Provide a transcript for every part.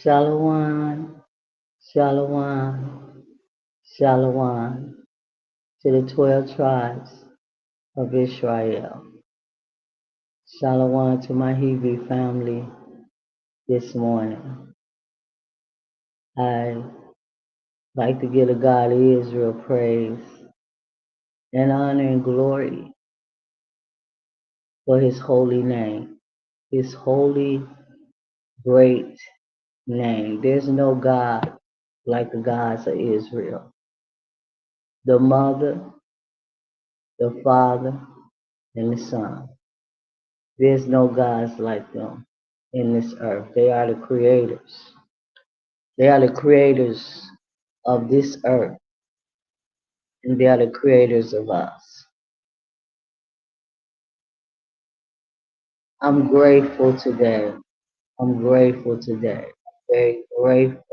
Shalom, shalom, shalom to the 12 tribes of Israel. Shalom to my Hebrew family this morning. I'd like to give the God of Israel praise and honor and glory for his holy name, his holy, great name. There's no God like the gods of Israel. The Mother, the Father, and the Son. There's no gods like them in this earth. They are the creators. They are the creators of this earth, and they are the creators of us. I'm grateful today. I'm grateful today. Very grateful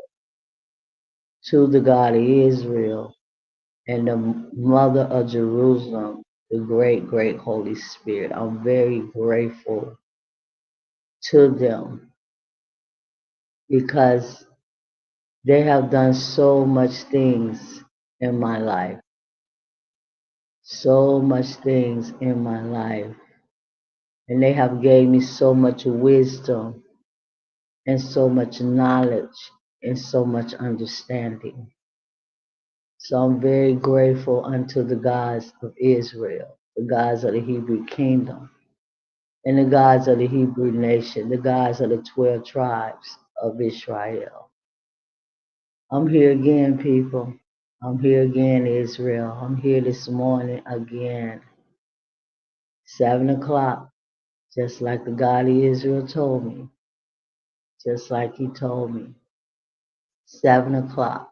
to the God of Israel and the Mother of Jerusalem, the great, great Holy Spirit. I'm very grateful to them because they have done so much things in my life. So much things in my life. And they have gave me so much wisdom and so much knowledge and so much understanding. So I'm very grateful unto the gods of Israel, the gods of the Hebrew kingdom, and the gods of the Hebrew nation, the gods of the 12 tribes of Israel. I'm here again, people. I'm here again, Israel. I'm here this morning again, 7 o'clock, just like the God of Israel told me, just like he told me, 7 o'clock.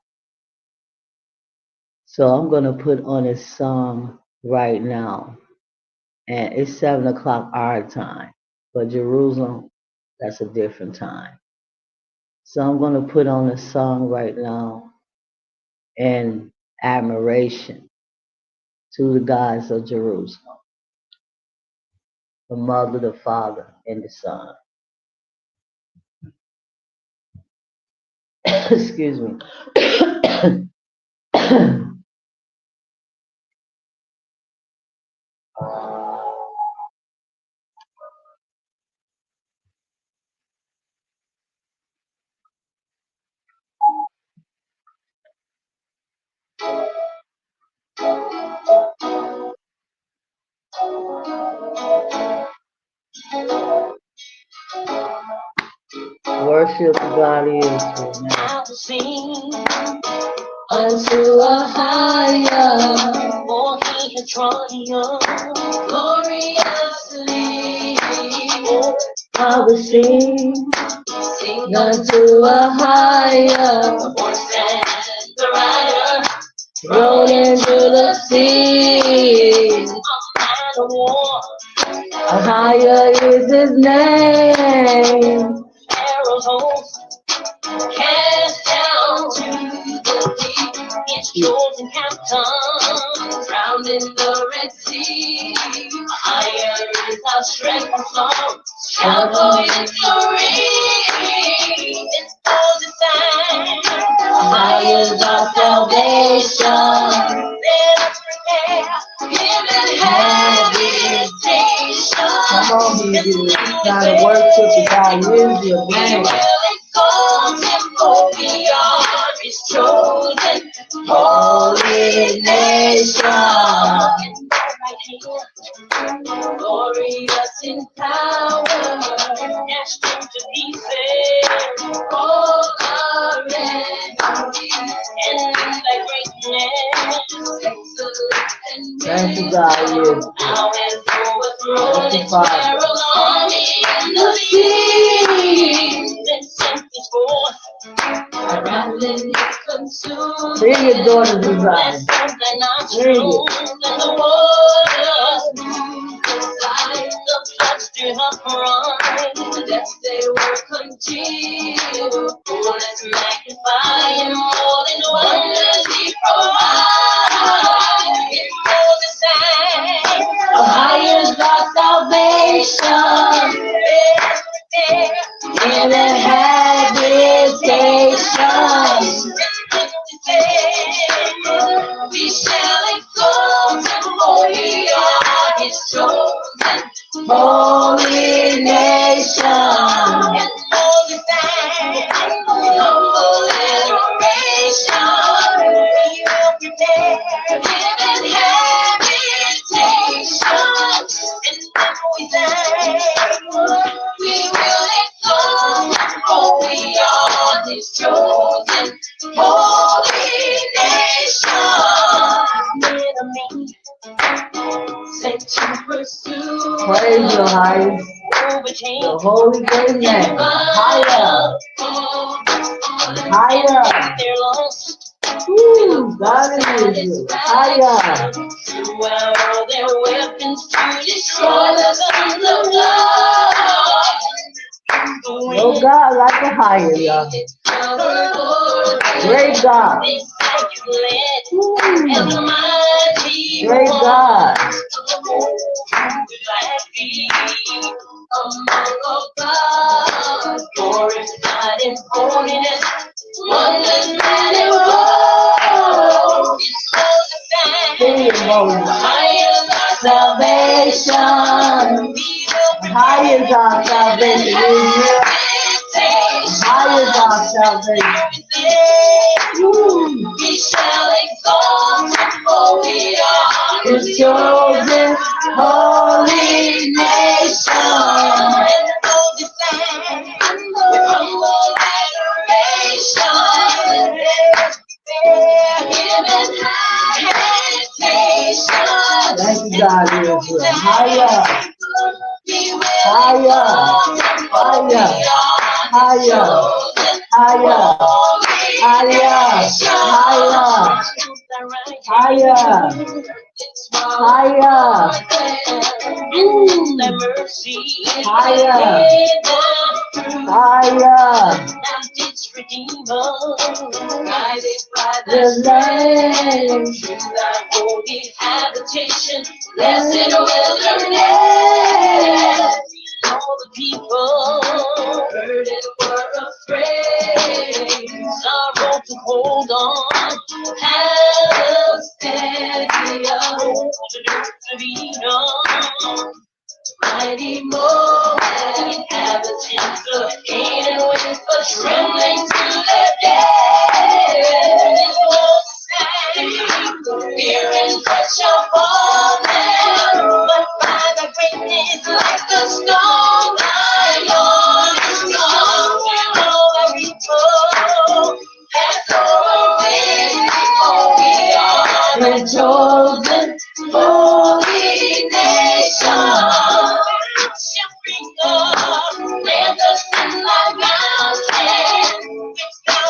So I'm going to put on a song right now, and it's 7 o'clock our time. For Jerusalem, that's a different time. So I'm going to put on a song right now in admiration to the gods of Jerusalem, the Mother, the Father, and the Son. Excuse me. Worship the God of Israel now. I will sing unto a higher, for he has triumphed gloriously. I will sing unto a higher, voice as the rider thrown into the sea. A war, a higher is his name. Arrows host cast down to the deep. Its chosen captains drowned in the Red Sea. Higher is our strength and song, shout for victory. It's for the sign. Higher is our salvation. Let us prepare, give it habitation. Come on, Hebrew. Gotta worship the God is your name. Exalt him, for we are his chosen holy nation. Glorious in power, dashed into pieces, all our enemies, and thy greatness, excellent and thank you, God, you. Thou hast overthrown its pharaoh's army in the sea, then sent his forth, rattling it consumed. Sing it, daughters of Zion. Sing it. And the waters like the floods to the front, that they will continue. Oh, let's magnify him more than wonders he provides. It's more the same. Oh, high is our salvation. And holy nation. And holy land, humble adoration. We will prepare, give habitation. And when we die, we will exalt, for we are this chosen holy nation. Enemy sent to pursue. Praise your highest, the holy great name. Higher, higher. They're lost. Ooh, God is higher. Throughout all their weapons to destroy the sons of God. No God like a higher, y'all. Great God. Great God. Among God, glorified in holiness, wonders manifold. Sing it, Moses. High is our salvation. High is our salvation. High is our salvation. We shall exalt him, for we are his chosen holy nation. And though this land with humble adoration, him in habitation. Thank you, God, Israel. Higher. Higher, higher, higher, higher, higher, higher, higher, higher, its Redeemer, guided by the Lamb, to thy holy habitation, blessed wilderness. All the people heard it were afraid. Sorrow to hold on, have a steady hold to be known. Mighty Moab, inhabitants of Canaan, whisper trembling to their death. It was fear and touch upon them, but by the greatness like the storm, thy Lord is strong. All the people pass away, for we are the chosen holy nation. Shall bring up, land us in thy mountain, which thou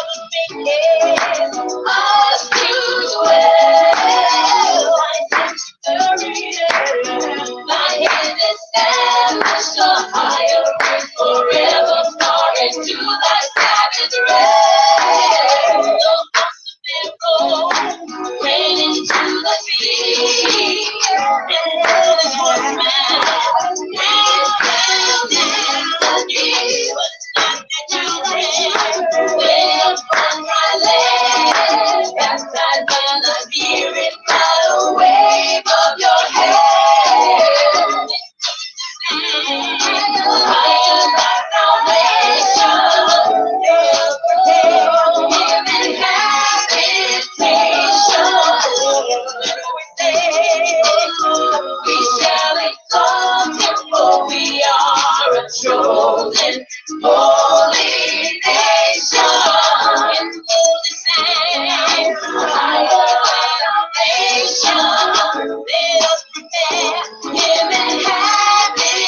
makest us to dwell. Thy sanctuary, thy hand established a higher earth forever, far into thy Sabbath rest. The possible rain into the sea, and all is one man. Baptized by the Spirit by the wave of your hand. I am thy salvation. Him in habitation. We shall exalt him, for we are a chosen holy nation. In holy name, higher elevation. Let us prepare him in habitation.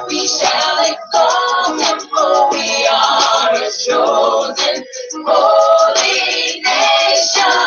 We shall exalt him, for we are a chosen holy nation.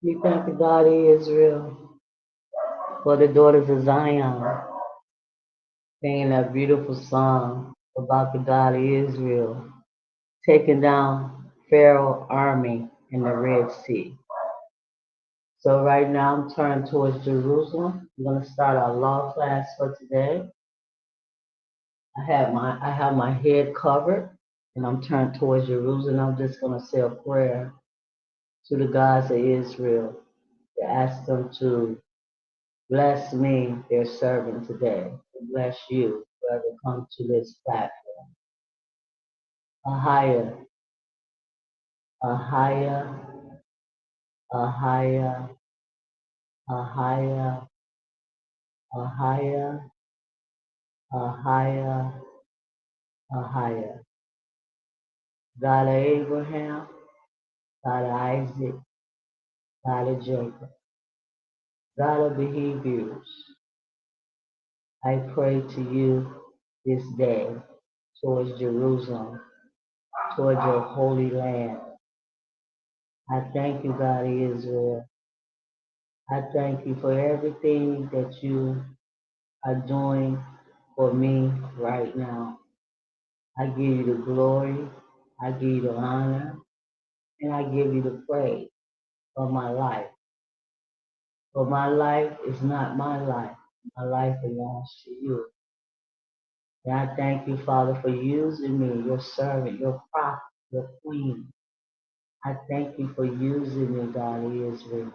We thank the God of Israel for the daughters of Zion singing that beautiful song about the God of Israel. taking down Pharaoh's army in the Red Sea. So right now I'm turning towards Jerusalem. We're going to start our law class for today. I have my head covered and I'm turned towards Jerusalem. I'm just going to say a prayer to the gods of Israel to ask them to bless me, their servant today, to bless you, whoever comes to this platform. Ahaya, Ahaya, Ahaya, Ahaya, Ahaya, Ahaya, Ahaya. God of Abraham, God of Isaac, God of Jacob, God of the Hebrews, I pray to you this day towards Jerusalem, towards your holy land. I thank you, God of Israel. I thank you for everything that you are doing for me right now. I give you the glory, I give you the honor, and I give you the praise for my life. For my life is not my life. My life belongs to you. And I thank you, Father, for using me, your servant, your prophet, your queen. I thank you for using me, God of Israel.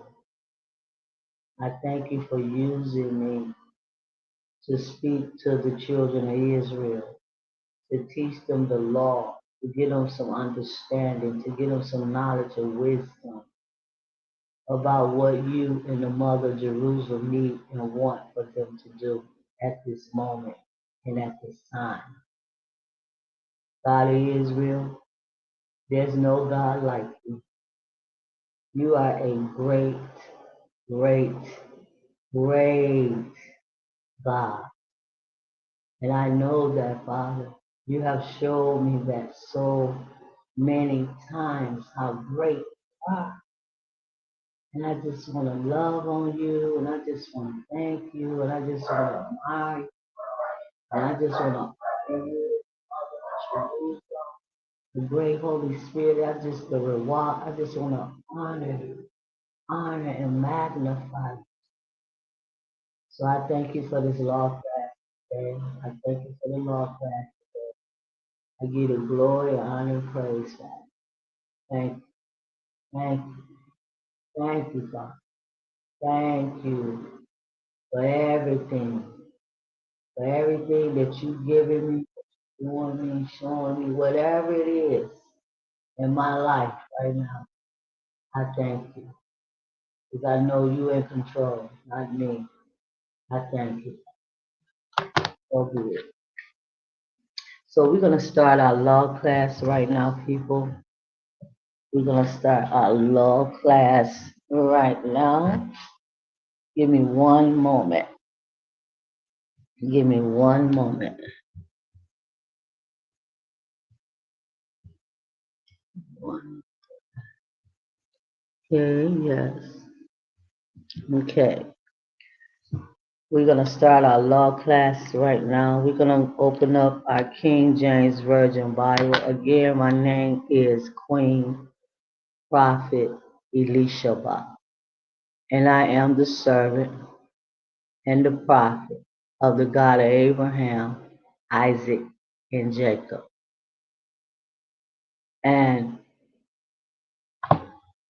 I thank you for using me to speak to the children of Israel, to teach them the law, to give them some understanding, to give them some knowledge and wisdom about what you and the mother of Jerusalem need and want for them to do at this moment and at this time. God of Israel, there's no God like you. You are a great, great, great God. And I know that, Father, you have shown me that so many times how great you are. And I just want to love on you, and I just want to thank you, and I just want to admire you, and I just want to honor you, the great Holy Spirit. I just want to honor you, honor and magnify you. So I thank you for this law class today. I thank you for the law class today. I give you glory, honor, and praise, God. Thank you, thank you, thank you, God. Thank you for everything that you've given me, doing me, showing me, whatever it is in my life right now. I thank you because I know you in control, not me. I thank you. So be it. So we're gonna start our law class right now, people. We're gonna start our law class right now. Give me one moment. Give me one moment. Okay, yes. Okay. We're going to start our law class right now. We're going to open up our King James Version Bible. Again, my name is Queen Prophet Elishaba, and I am the servant and the prophet of the God of Abraham, Isaac, and Jacob. And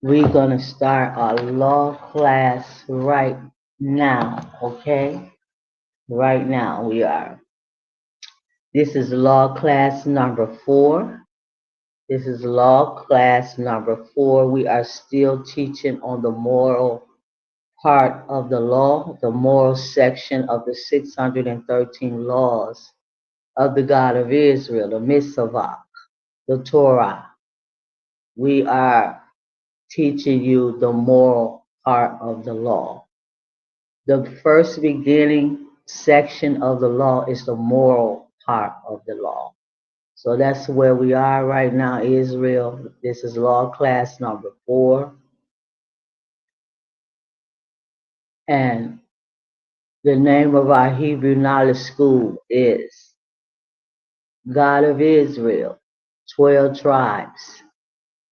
we're going to start our law class right now, okay? Right now we are. This is law class number 4. This is law class number 4. We are still teaching on the moral part of the law, the moral section of the 613 laws of the God of Israel, the Mitzvah, the Torah. We are teaching you the moral part of the law. The first beginning section of the law is the moral part of the law. So that's where we are right now, Israel. This is law class number 4. And the name of our Hebrew knowledge school is God of Israel. 12 tribes,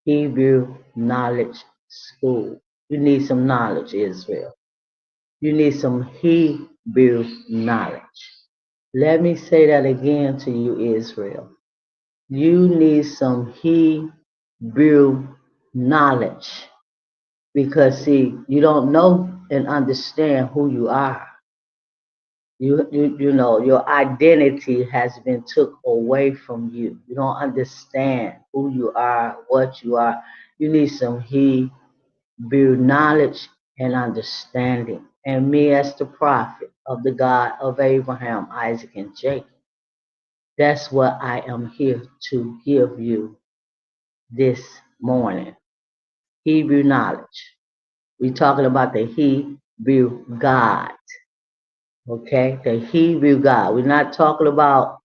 Hebrew Knowledge School. You need some knowledge, Israel. You need some Hebrew knowledge. Let me say that again to you, Israel. You need some Hebrew knowledge because, see, you don't know and understand who you are. You know, your identity has been took away from you. You don't understand who you are, what you are. You need some Hebrew knowledge and understanding. And me as the prophet of the God of Abraham, Isaac, and Jacob, that's what I am here to give you this morning. Hebrew knowledge. We're talking about the Hebrew God. Okay? The Hebrew God. We're not talking about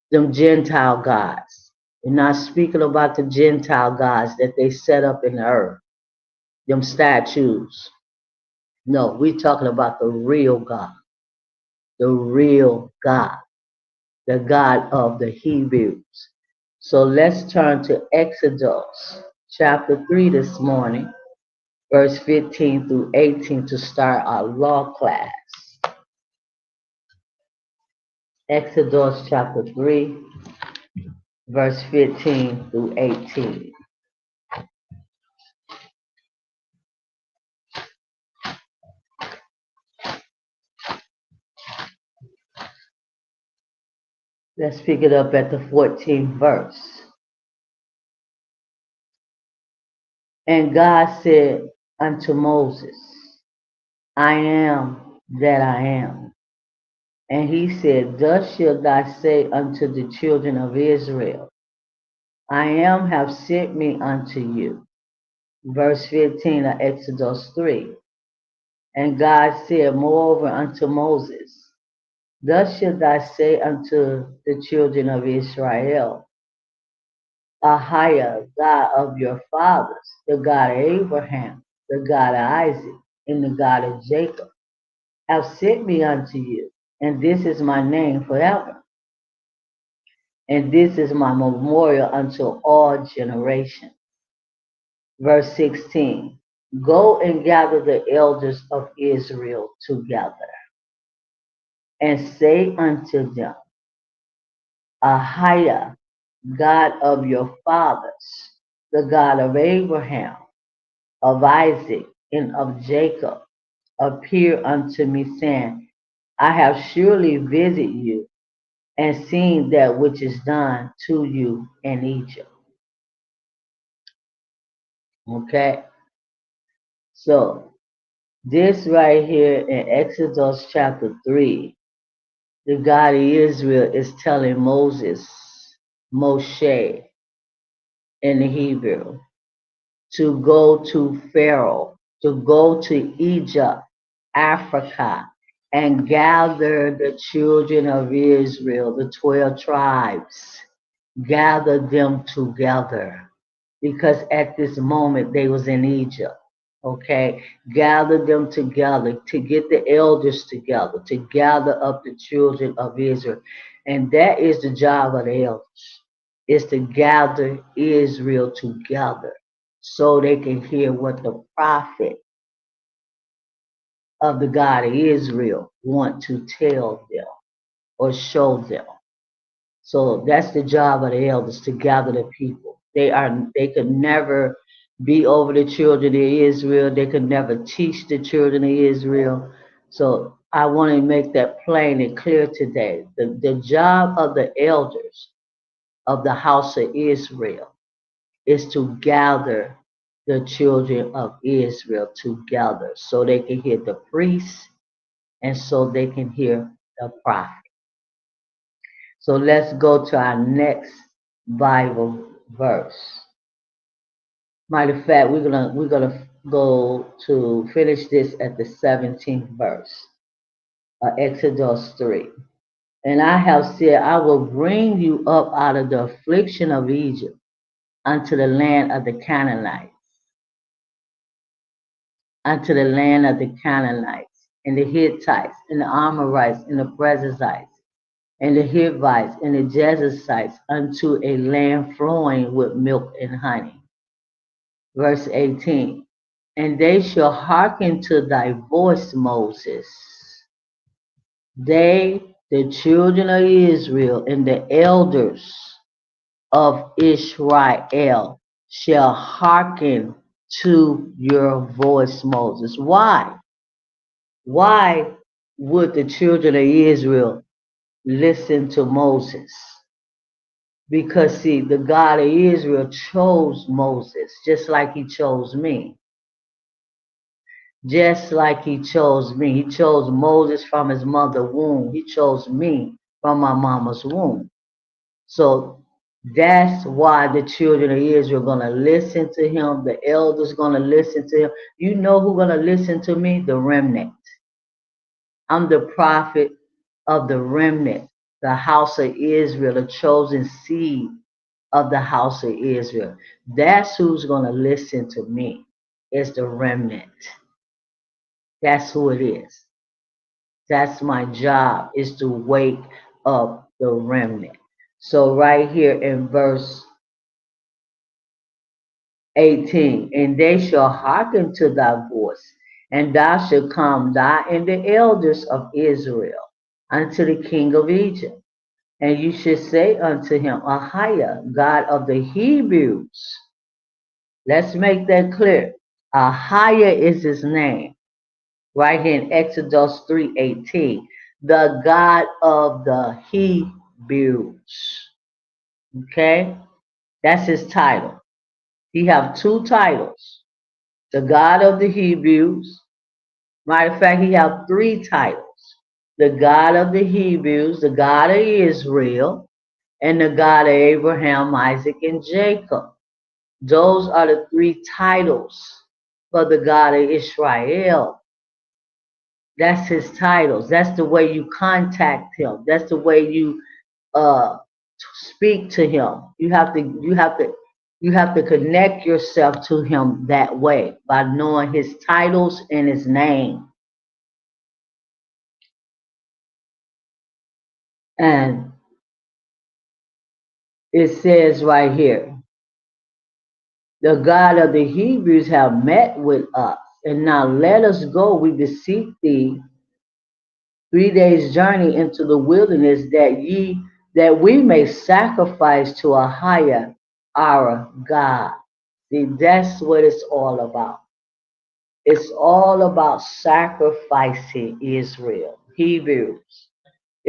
them Gentile gods. We're not speaking about the Gentile gods that they set up in the earth, them statues. No, we're talking about the real God, the real God, the God of the Hebrews. So let's turn to Exodus chapter 3 this morning, verse 15 through 18 to start our law class. Exodus chapter 3, verse 15 through 18. Let's pick it up at the 14th verse. And God said unto Moses, I am that I am. And he said, thus shalt thou say unto the children of Israel, I am have sent me unto you. Verse 15 of Exodus 3. And God said moreover unto Moses, thus shalt thou say unto the children of Israel, Ahia, God of your fathers, the God of Abraham, the God of Isaac, and the God of Jacob, have sent me unto you, and this is my name forever. And this is my memorial unto all generations. Verse 16, go and gather the elders of Israel together, and say unto them, Ahia, God of your fathers, the God of Abraham, of Isaac, and of Jacob, appear unto me, saying, I have surely visited you, and seen that which is done to you in Egypt. Okay? So, this right here in Exodus chapter 3, the God of Israel is telling Moses, Moshe in the Hebrew, to go to Pharaoh, to go to Egypt, Africa, and gather the children of Israel, the 12 tribes, gather them together. Because at this moment they was in Egypt. Okay, gather them together, to get the elders together, to gather up the children of Israel. And that is the job of the elders, is to gather Israel together so they can hear what the prophet of the God of Israel want to tell them or show them. So that's the job of the elders, to gather the people. They could never be over the children of Israel. They could never teach the children of Israel. So I want to make that plain and clear today. The job of the elders of the house of Israel is to gather the children of Israel together so they can hear the priests and so they can hear the prophet. So let's go to our next Bible verse. Matter of fact, we're gonna go to finish this at the 17th verse of Exodus 3. And I have said, I will bring you up out of the affliction of Egypt unto the land of the Canaanites, unto the land of the Canaanites, and the Hittites, and the Amorites, and the Perizzites, and the Hivites and the Jebusites unto a land flowing with milk and honey. Verse 18. And they shall hearken to thy voice, Moses. They, the children of Israel, and the elders of Israel shall hearken to your voice, Moses. Why? Why would the children of Israel listen to Moses? Because, see, the God of Israel chose Moses just like he chose me. Just like he chose me. He chose Moses from his mother's womb. He chose me from my mama's womb. So that's why the children of Israel are going to listen to him. The elders going to listen to him. You know who's going to listen to me? The remnant. I'm the prophet of the remnant, the house of Israel, the chosen seed of the house of Israel. That's who's going to listen to me. It's the remnant. That's who it is. That's my job, is to wake up the remnant. So right here in verse 18, and they shall hearken to thy voice, and thou shalt come, thou and the elders of Israel, unto the king of Egypt. And you should say unto him, Ahiah, God of the Hebrews. Let's make that clear. Ahiah is his name. Right here in Exodus 3:18. The God of the Hebrews. Okay? That's his title. He have two titles. The God of the Hebrews. Matter of fact, he have three titles. The God of the Hebrews, the God of Israel, and the God of Abraham, Isaac, and Jacob. Those are the three titles for the God of Israel. That's his titles. That's the way you contact him. That's the way you speak to him. You have to connect yourself to him that way by knowing his titles and his name. And it says right here, the God of the Hebrews have met with us, and now let us go, we beseech thee, 3 days journey into the wilderness, that we may sacrifice to Ahiah our God. See, that's what it's all about. It's all about sacrificing Israel, Hebrews.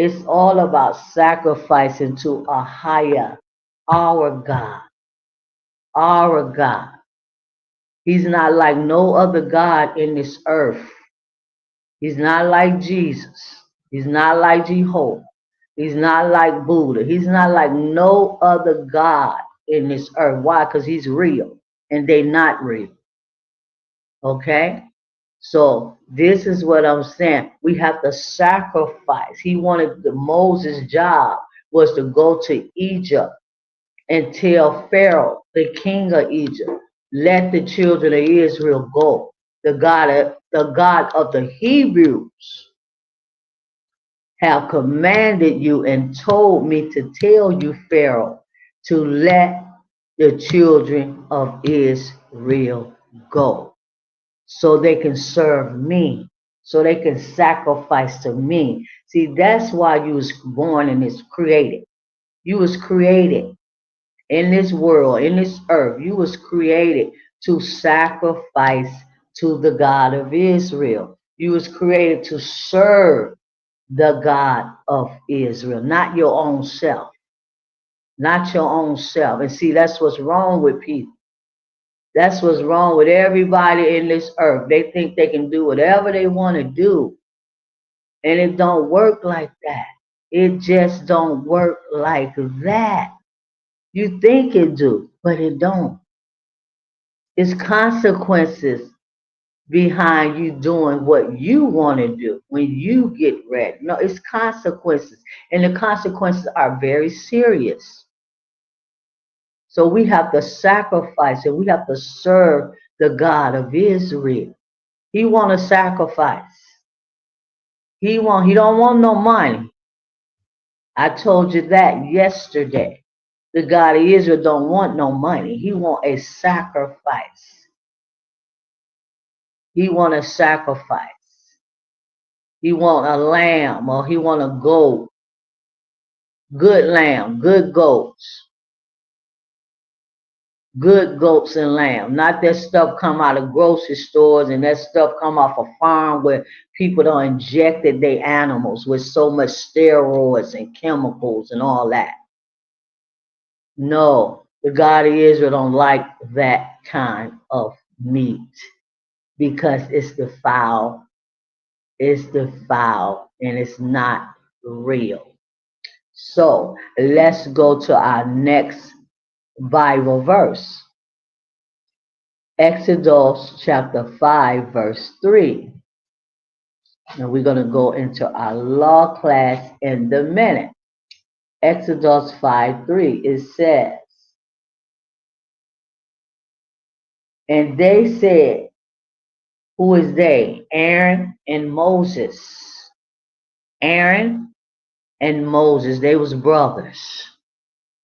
It's all about sacrificing to Ahiah, our God, our God. He's not like no other God in this earth. He's not like Jesus. He's not like Jehovah. He's not like Buddha. He's not like no other God in this earth. Why? Because he's real and they not real. Okay? So this is what I'm saying. We have to sacrifice. He wanted Moses' job was to go to Egypt and tell Pharaoh, the king of Egypt, let the children of Israel go. The God of the Hebrews have commanded you and told me to tell you, Pharaoh, to let the children of Israel go so they can serve me, so they can sacrifice to me. See, that's why you was born and is created. You was created in this world, in this earth. You was created to sacrifice to the God of Israel. You was created to serve the God of Israel, not your own self, not your own self. And see, that's what's wrong with people. That's what's wrong with everybody in this earth. They think they can do whatever they want to do. And it don't work like that. It just don't work like that. You think it do, but it don't. It's consequences behind you doing what you want to do when you get ready. No, it's consequences. And the consequences are very serious. So we have to sacrifice and we have to serve the God of Israel. He want to sacrifice. He don't want no money. I told you that yesterday. The God of Israel don't want no money. He want a sacrifice. He want a sacrifice. He want a lamb or he want a goat. Good lamb, good goats. Good goats and lamb. Not that stuff come out of grocery stores and that stuff come off a farm where people don't injected their animals with so much steroids and chemicals and all that. No, the God of Israel don't like that kind of meat because it's defiled. It's defiled and it's not real. So let's go to our next Bible verse. Exodus chapter 5 verse 3. And we're going to go into our law class in the minute. Exodus 5:3, it says, and they said, who is they? Aaron and Moses. Aaron and Moses, they was brothers.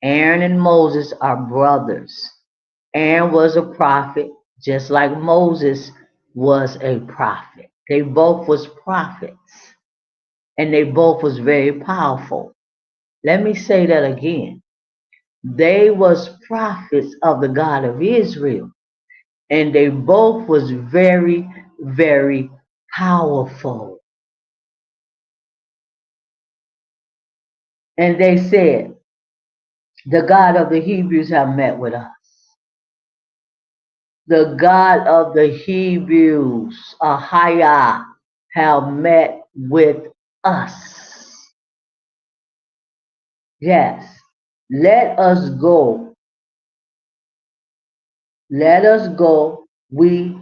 Aaron and Moses are brothers. Aaron was a prophet, just like Moses was a prophet. They both was prophets, and they both was very powerful. Let me say that again. They was prophets of the God of Israel, and they both was very, very powerful. And they said, the God of the Hebrews have met with us. The God of the Hebrews, Ahaya, have met with us. Yes, let us go. Let us go. We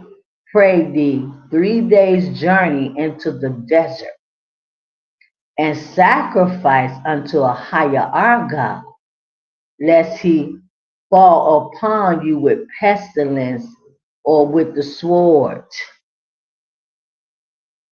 pray thee 3 days' journey into the desert and sacrifice unto Ahaya our God, lest he fall upon you with pestilence or with the sword.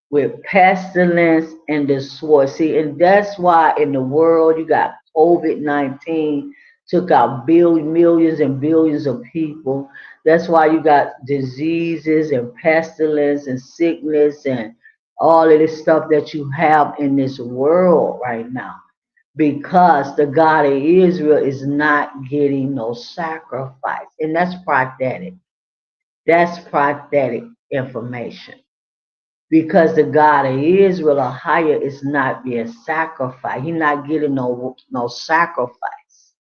With pestilence and the sword. See, and that's why in the world you got COVID-19, took out millions and billions of people. That's why you got diseases and pestilence and sickness and all of this stuff that you have in this world right now. Because the God of Israel is not getting no sacrifice. And that's prophetic. That's prophetic information. Because the God of Israel, Ahaya, is not being sacrificed. He's not getting no sacrifice.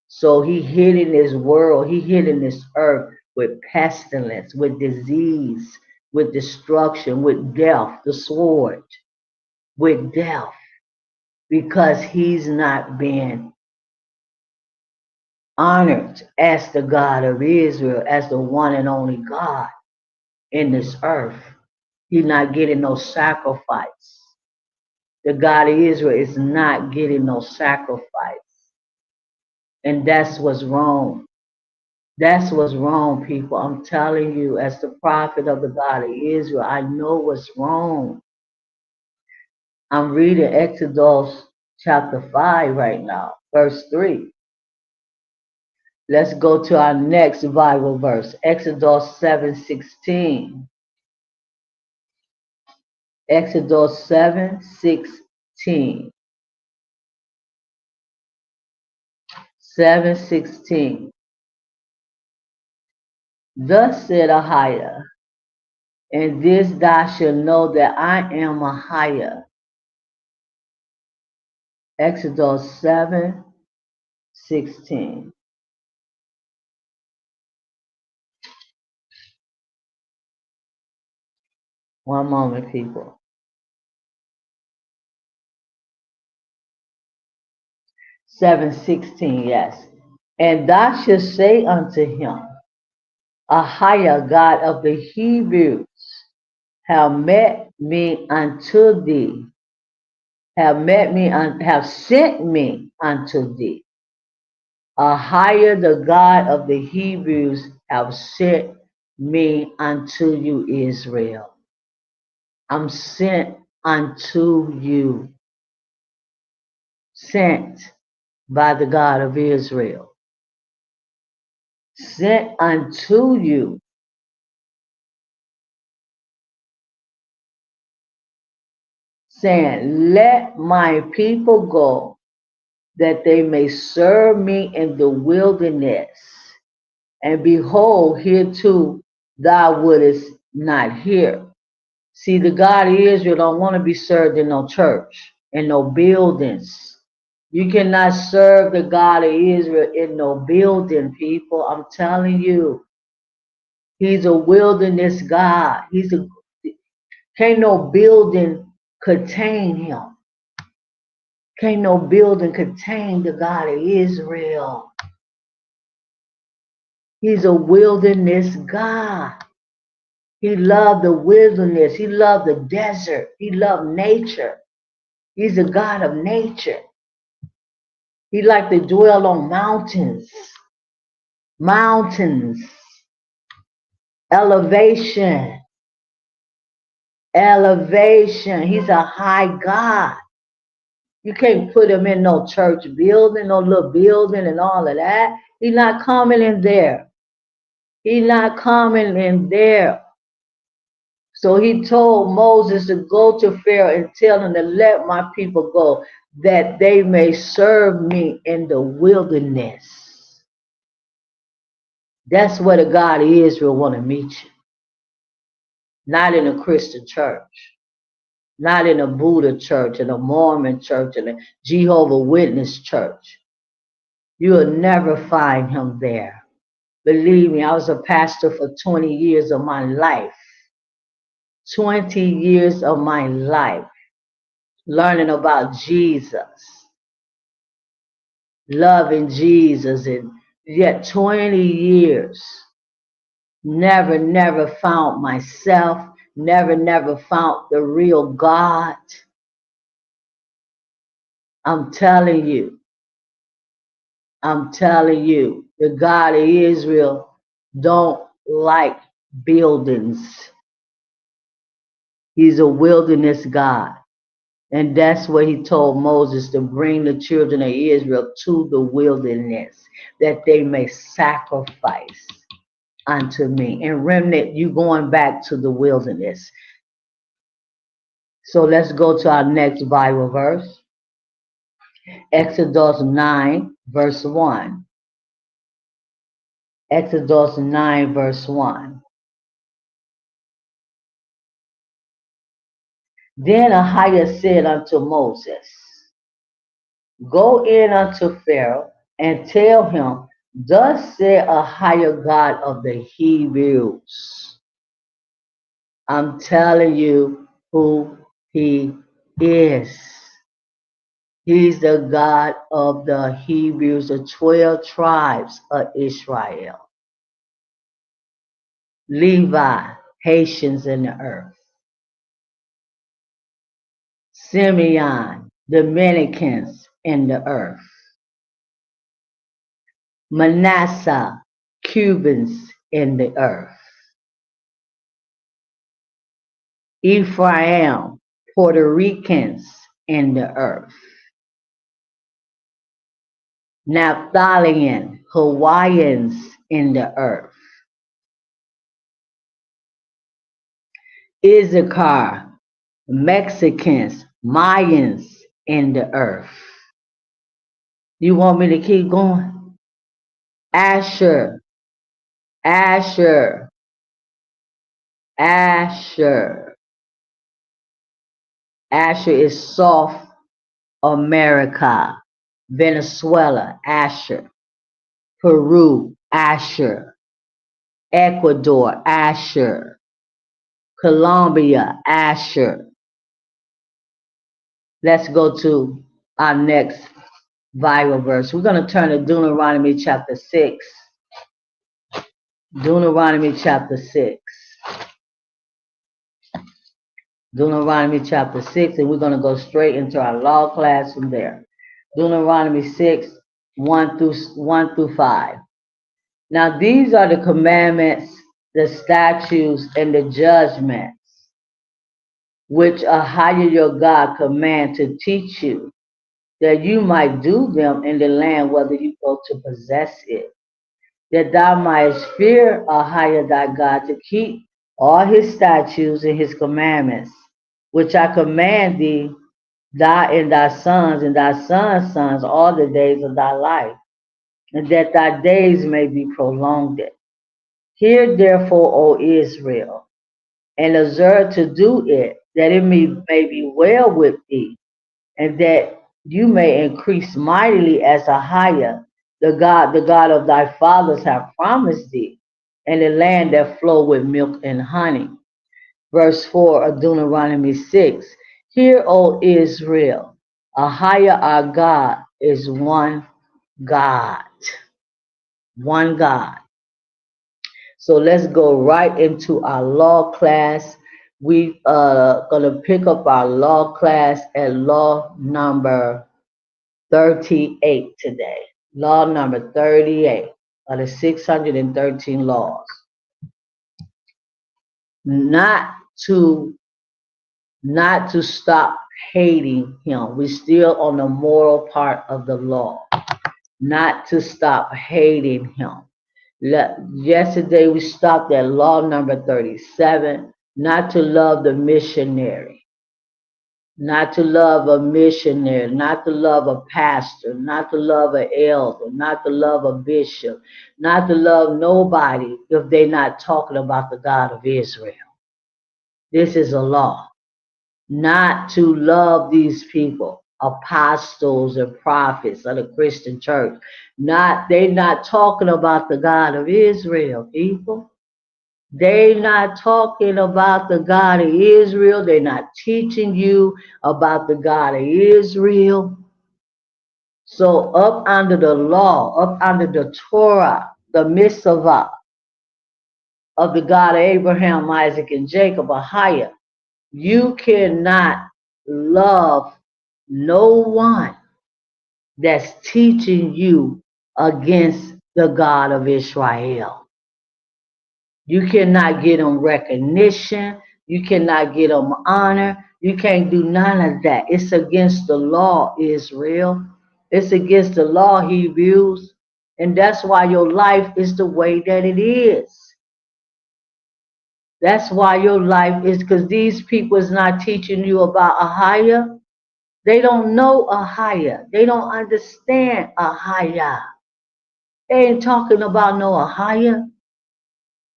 So he hid in this world, he hid in this earth with pestilence, with disease, with destruction, with death, the sword, with death, because he's not being honored as the God of Israel, as the one and only God in this earth. He's not getting no sacrifice. The God of Israel is not getting no sacrifice. And that's what's wrong. That's what's wrong, people. I'm telling you, as the prophet of the God of Israel, I know what's wrong. I'm reading Exodus chapter 5 right now, verse 3. Let's go to our next Bible verse, Exodus 7:16. Exodus 7:16. 7:16. Thus said Ahia, and this thou shalt know that I am Ahia. Exodus 7:16. One moment, people. 7:16, yes. And thou shalt say unto him, Ahia, God of the Hebrews, have met me unto thee, have sent me unto thee. Ahia, the God of the Hebrews, have sent me unto you, Israel. I'm sent unto you. sent by the God of Israel, sent unto you, saying, let my people go, that they may serve me in the wilderness. And behold, hereto thou wouldest not hear. See, the God of Israel don't want to be served in no church, in no buildings. You cannot serve the God of Israel in no building, people. I'm telling you. He's a wilderness God. Can't no building contain him. Can't no building contain the God of Israel. He's a wilderness God. He loved the wilderness. He loved the desert. He loved nature. He's a God of nature. He liked to dwell on mountains. Mountains. Elevation. Elevation. He's a high God. You can't put him in no church building, no little building and all of that. He's not coming in there. He's not coming in there. So he told Moses to go to Pharaoh and tell him to let my people go, that they may serve me in the wilderness. That's where the God of Israel want to meet you. Not in a Christian church. Not in a Buddha church, in a Mormon church, in a Jehovah Witness church. You'll never find him there. Believe me, I was a pastor for 20 years of my life. 20 years of my life. Learning about Jesus. Loving Jesus. And yet 20 years. Never found myself. Never found the real God. I'm telling you. I'm telling you, the God of Israel don't like buildings. He's a wilderness God. And that's what he told Moses, to bring the children of Israel to the wilderness, that they may sacrifice unto me. And remnant, you going back to the wilderness. So let's go to our next Bible verse. Exodus 9, verse 1. Exodus 9, verse 1. Then Ahiah said unto Moses, go in unto Pharaoh and tell him, thus said Ahiah, God of the Hebrews. I'm telling you who he is. He's the God of the Hebrews, the 12 tribes of Israel. Levi, Haitians in the earth. Simeon, Dominicans in the earth. Manasseh, Cubans in the earth. Ephraim, Puerto Ricans in the earth. Naphtalian, Hawaiians in the earth. Issachar, Mexicans, Mayans in the earth. You want me to keep going? Asher, Asher, Asher. Asher is South America. Venezuela, Asher. Peru, Asher. Ecuador, Asher. Colombia, Asher. Let's go to our next Bible verse. We're going to turn to Deuteronomy chapter 6. Deuteronomy chapter 6. Deuteronomy chapter 6, and we're going to go straight into our law class from there. Deuteronomy 6, 1 through 5. Now these are the commandments, the statutes, and the judgments which Ahiah your God command to teach you, that you might do them in the land whether you go to possess it, that thou mightest fear Ahijah thy God to keep all his statutes and his commandments, which I command thee, thy sons' sons, all the days of thy life, and that thy days may be prolonged. Hear therefore, O Israel, and observe to do it, that it may be well with thee, and that you may increase mightily as Ahijah, the God of thy fathers, have promised thee, and a land that flow with milk and honey. Verse 4 of Deuteronomy 6. Hear, O Israel, Ahijah our God is one God. One God. So let's go right into our law class. We gonna pick up our law class at law number 38 today. Law number 38 of the 613 laws. Not to stop hating him. We're still on the moral part of the law. Not to stop hating him. Yesterday we stopped at law number 37, not to love the missionary, not to love a missionary, not to love a pastor, not to love an elder, not to love a bishop, not to love nobody if they're not talking about the God of Israel. This is a law. Not to love these people, apostles and prophets of the Christian church. They're not talking about the God of Israel, people. They're not talking about the God of Israel. They're not teaching you about the God of Israel. So up under the law, up under the Torah, the mitzvah of the God of Abraham, Isaac, and Jacob, Ahijah, you cannot love no one that's teaching you against the God of Israel. You cannot get them recognition. You cannot get them honor. You can't do none of that. It's against the law, Israel. It's against the law, Hebrews. And that's why your life is the way that it is. That's why your life is, because these people is not teaching you about Ahijah. They don't know Ahijah. They don't understand Ahijah. They ain't talking about no Ahijah.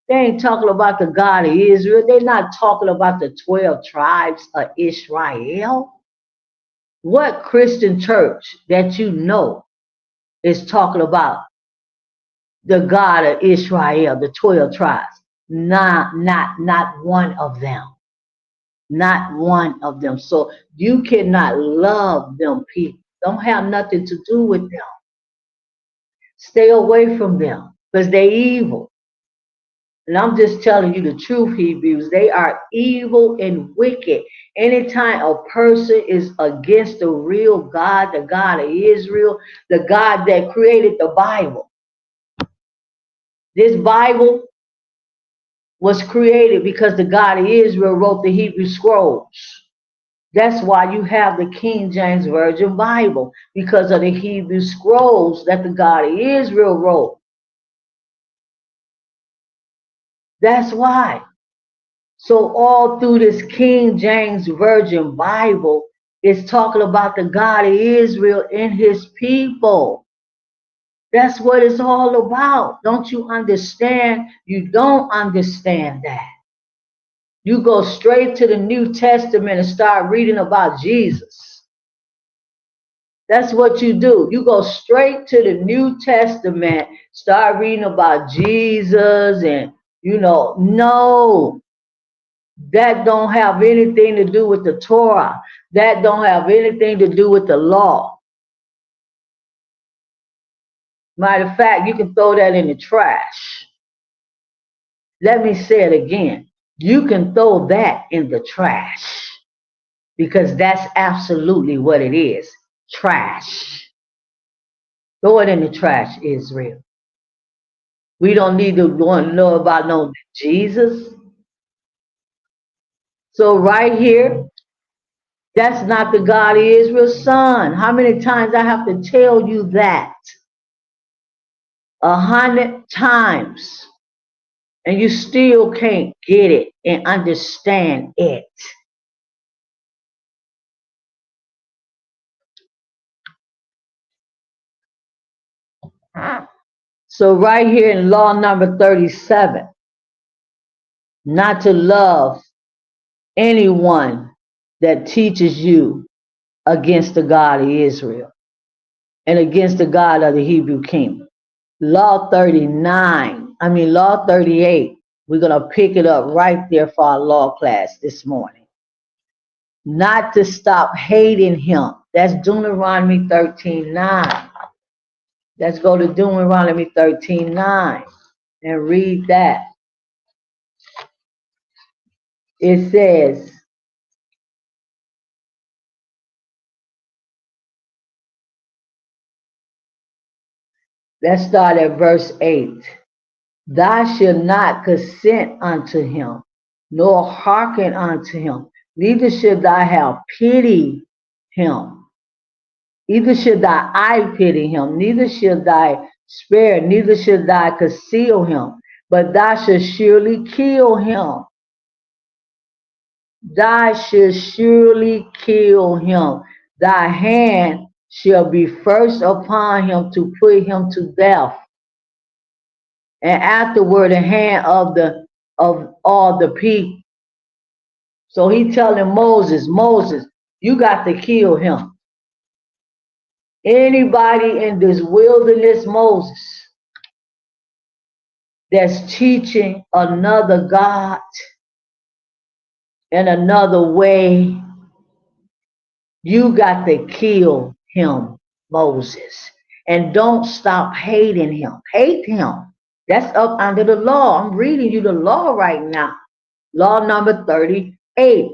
They ain't talking about the God of Israel. They're not talking about the 12 tribes of Israel. What Christian church that you know is talking about the God of Israel, the 12 tribes? Not one of them. Not one of them. So you cannot love them people. Don't have nothing to do with them. Stay away from them because they're evil. And I'm just telling you the truth, Hebrews. They are evil and wicked. Anytime a person is against the real God, the God of Israel, the God that created the Bible. This Bible was created because the God of Israel wrote the Hebrew scrolls. That's why you have the King James Version Bible, because of the Hebrew scrolls that the God of Israel wrote. That's why. So all through this King James Version Bible, it's talking about the God of Israel and his people. That's what it's all about. Don't you understand? You don't understand that. You go straight to the New Testament and start reading about Jesus. That's what you do. You go straight to the New Testament, start reading about Jesus and, no. That don't have anything to do with the Torah. That don't have anything to do with the law. Matter of fact, you can throw that in the trash. Let me say it again. You can throw that in the trash because that's absolutely what it is. Trash. Throw it in the trash, Israel. We don't need to want to know about no Jesus. So right here, That's not the God of Israel's son. How many times I have to tell you that? 100 times. And you still can't get it and understand it. So right here in law number 37, not to love anyone that teaches you against the God of Israel and against the God of the Hebrew kingdom. Law 38, we're going to pick it up right there for our law class this morning. Not to stop hating him. That's Deuteronomy 13:9. Let's go to Deuteronomy 13:9 and read that. It says, let's start at verse 8. Thou shalt not consent unto him, nor hearken unto him, neither should thou have pity him, neither should thy eye pity him, neither should thy spare, neither should thou conceal him, but thou shalt surely kill him. Thou shalt surely kill him. Thy hand shall be first upon him to put him to death, and afterward the hand of all the people. So he telling Moses, Moses, you got to kill him. Anybody in this wilderness, Moses, that's teaching another God in another way, you got to kill him, Moses. And don't stop hating him. Hate him. That's up under the law. I'm reading you the law right now. Law number 38.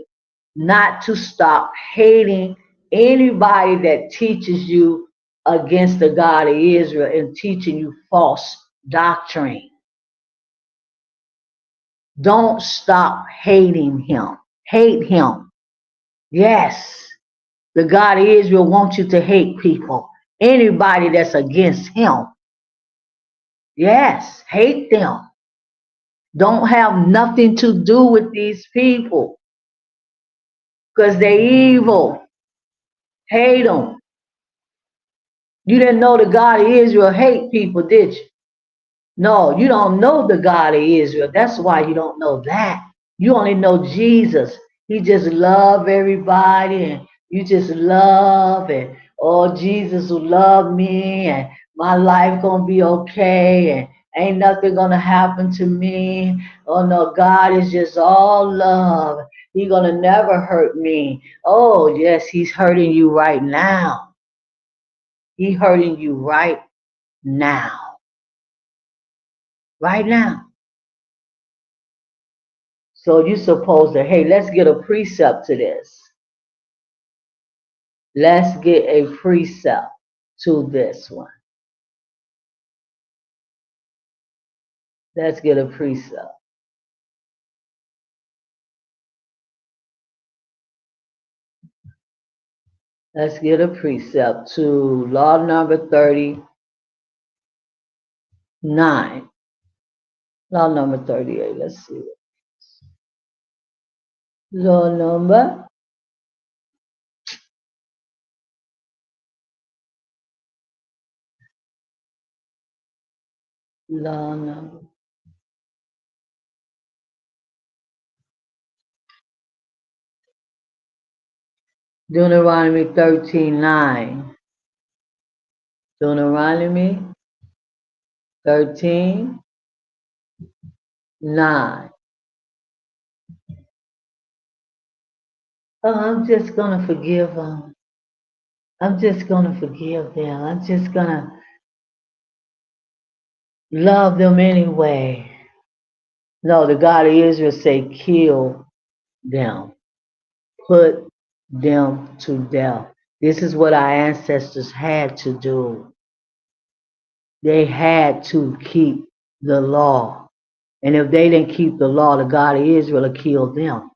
Not to stop hating anybody that teaches you against the God of Israel and teaching you false doctrine. Don't stop hating him. Hate him. Yes. The God of Israel wants you to hate people. Anybody that's against him. Yes, hate them. Don't have nothing to do with these people because they're evil. Hate them. You didn't know the God of Israel hate people, did you? No, you don't know the God of Israel. That's why you don't know that. You only know Jesus. He just love everybody and you just love and oh, Jesus will love me and my life gonna be okay and ain't nothing gonna happen to me. Oh no, God is just all love. He gonna never hurt me. Oh yes, he's hurting you right now. He hurting you right now. Right now. So you're supposed to, hey, let's get a precept to this. Let's get a precept to this one. Let's get a precept. Let's get a precept to law number 39. Law number 38. Let's see. Law number. Law number. Deuteronomy 13:9. Deuteronomy 13:9. Oh, I'm just gonna forgive them. I'm just gonna forgive them. I'm just gonna love them anyway. No, the God of Israel say, kill them. Put them to death. This is what our ancestors had to do. They had to keep the law. And if they didn't keep the law, the God of Israel would kill them.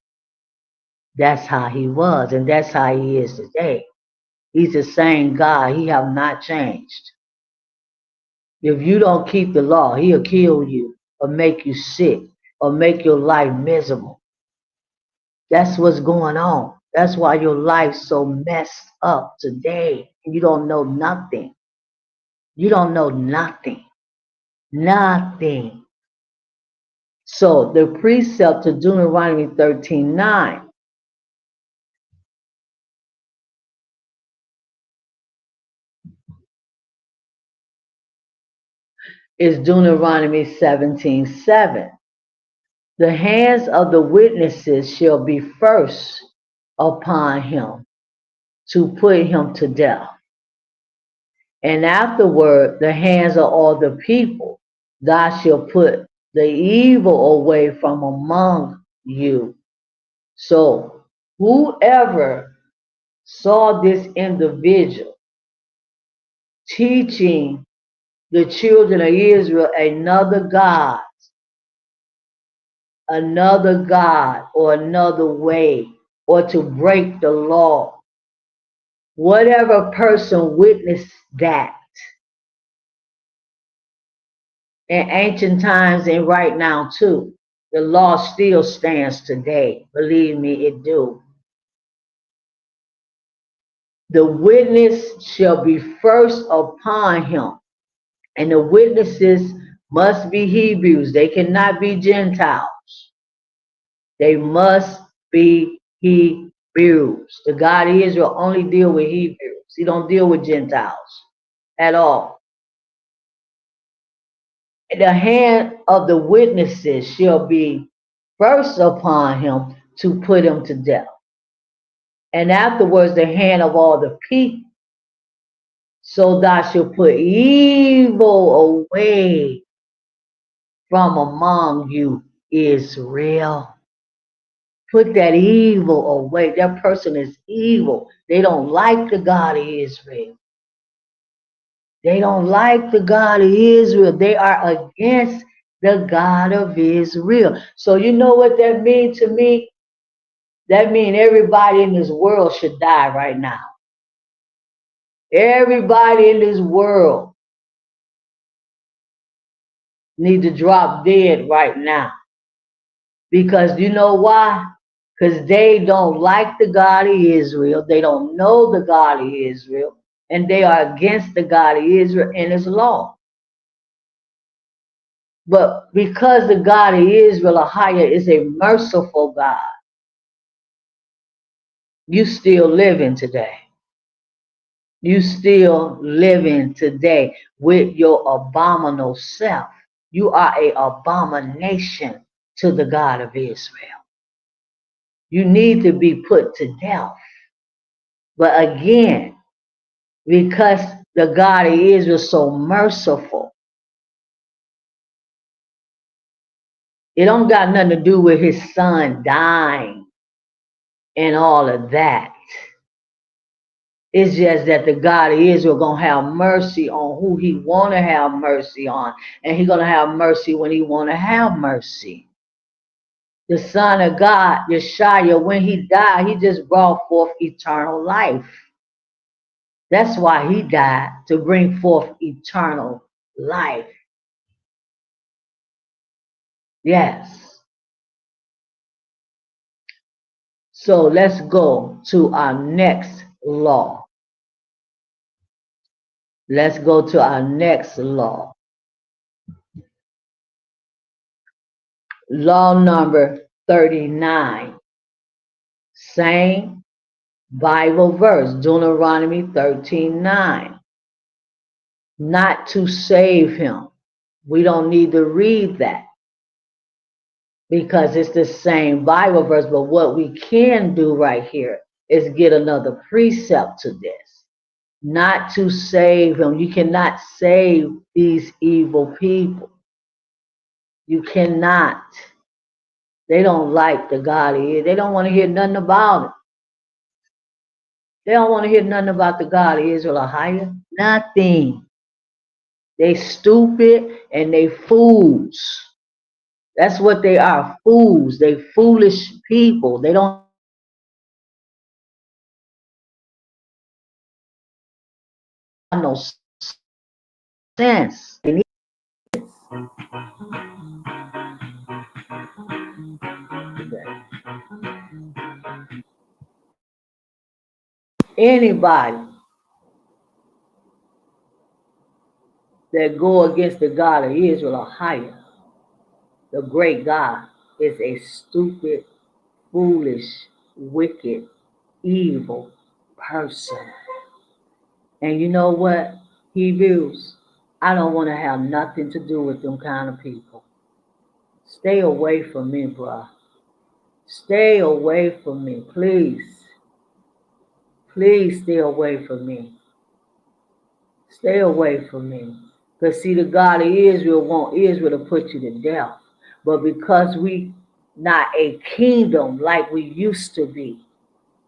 That's how he was, and that's how he is today. He's the same God. He have not changed. If you don't keep the law, he'll kill you or make you sick or make your life miserable. That's what's going on. That's why your life's so messed up today. You don't know nothing. You don't know nothing. Nothing. So the precept to Deuteronomy 13:9 is Deuteronomy 17:7. The hands of the witnesses shall be first upon him to put him to death. And afterward, the hands of all the people, thou shalt put the evil away from among you. So whoever saw this individual teaching the children of Israel another God or another way, or to break the law, whatever person witnessed that in ancient times and right now too, the law still stands today. Believe me, it do. The witness shall be first upon him, and the witnesses must be Hebrews. They cannot be Gentiles. They must be Hebrews. The God of Israel only deal with Hebrews. He don't deal with Gentiles at all. The hand of the witnesses shall be first upon him to put him to death. And afterwards the hand of all the people. So thou shalt put evil away from among you, Israel. Put that evil away. That person is evil. They don't like the God of Israel. They don't like the God of Israel. They are against the God of Israel. So you know what that means to me? That means everybody in this world should die right now. Everybody in this world need to drop dead right now. Because you know why? Because they don't like the God of Israel. They don't know the God of Israel. And they are against the God of Israel and his law. But because the God of Israel, Ahaya, is a merciful God, you still living today. You still living today with your abominable self. You are an abomination to the God of Israel. You need to be put to death. But again, because the God of Israel is so merciful, it don't got nothing to do with his son dying and all of that. It's just that the God of Israel gonna have mercy on who he wanna have mercy on, and he gonna have mercy when he wanna have mercy. The Son of God, Yeshua, when he died, he just brought forth eternal life. That's why he died, to bring forth eternal life. Yes. So let's go to our next law. Let's go to our next law. Law number 39. Same Bible verse, Deuteronomy 13:9. Not to save him. We don't need to read that because it's the same Bible verse. But what we can do right here is get another precept to this. Not to save him. You cannot save these evil people. You cannot. They don't like the God of Israel. They don't want to hear nothing about it. They don't want to hear nothing about the God of Israel or higher. Nothing. They stupid and they fools. That's what they are, fools. They foolish people. They don't no sense. Anybody that go against the God of Israel or higher, the great God, is a stupid, foolish, wicked, evil person. And you know what, Hebrews? I don't want to have nothing to do with them kind of people. Stay away from me, bruh. Stay away from me, please. Please stay away from me. Stay away from me. Because see, the God of Israel want Israel to put you to death. But because we not a kingdom like we used to be,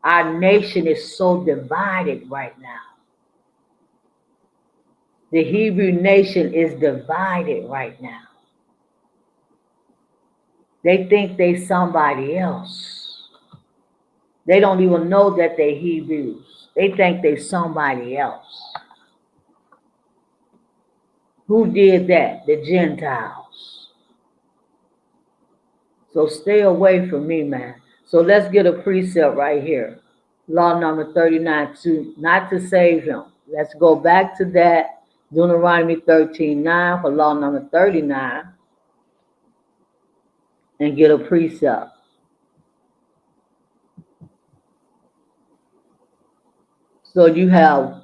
our nation is so divided right now. The Hebrew nation is divided right now. They think they somebody else. They don't even know that they're Hebrews. They think they somebody else. Who did that? The Gentiles. So stay away from me, man. So let's get a precept right here. Law number 39, not to save him. Let's go back to that. Deuteronomy 13:9 for law number 39 and get a precept. So you have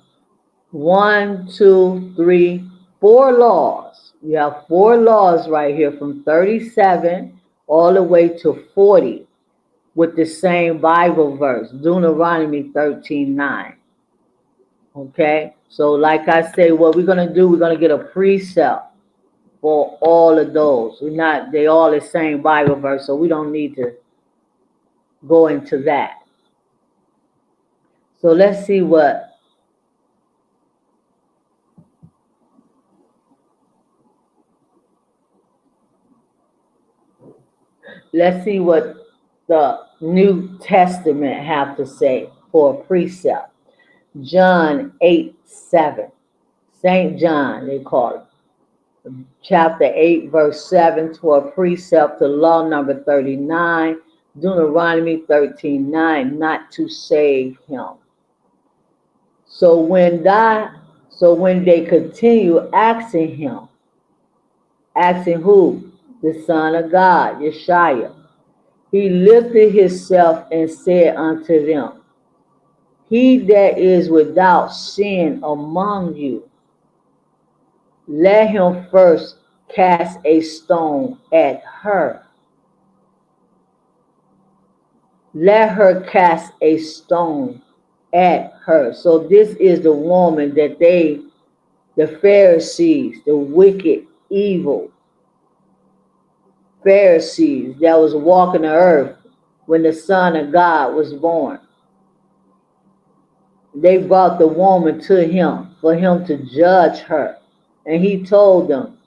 1, 2, 3, 4 laws. You have 4 laws right here from 37 all the way to 40 with the same Bible verse, Deuteronomy 13:9. Okay, so like I say, what we're gonna do, we're gonna get a precept for all of those. They all the same Bible verse, so we don't need to go into that. So let's see what the New Testament have to say for a precept. John 8:7. St. John, they call it. Chapter 8, verse 7, to a precept to law number 39, Deuteronomy 13:9, not to save him. So when they continue asking him, asking who? The Son of God, Yeshua. He lifted himself and said unto them, He that is without sin among you, let him first cast a stone at her. Let her cast a stone at her. So this is the woman that the Pharisees, the wicked, evil Pharisees that was walking the earth when the Son of God was born. They brought the woman to him for him to judge her. And he told them,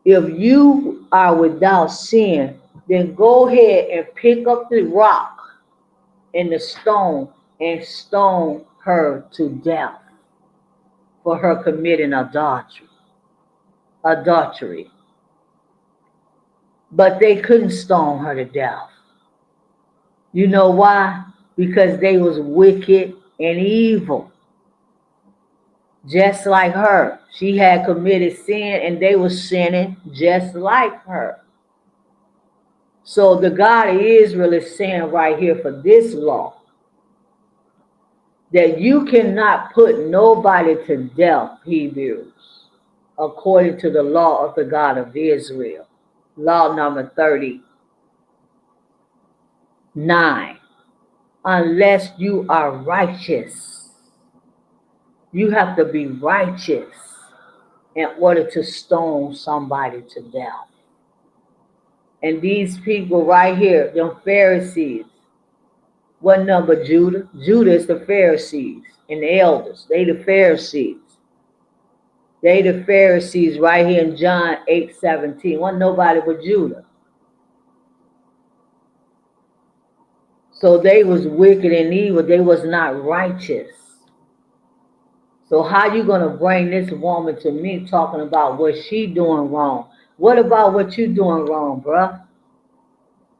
if you are without sin, then go ahead and pick up the rock and the stone and stone her to death for her committing adultery. But they couldn't stone her to death. You know why? Because they was wicked and evil. Just like her. She had committed sin and they were sinning just like her. So the God of Israel is saying right here for this law that you cannot put nobody to death, Hebrews, according to the law of the God of Israel. Law number 39. Unless you are righteous. You have to be righteous in order to stone somebody to death. And these people right here, them Pharisees, what number, Judah? Judah is the Pharisees and the elders. They the Pharisees. They the Pharisees right here in John 8:17. Wasn't nobody but Judah. So they was wicked and evil. They was not righteous. So how you going to bring this woman to me talking about what she doing wrong? What about what you doing wrong, bruh?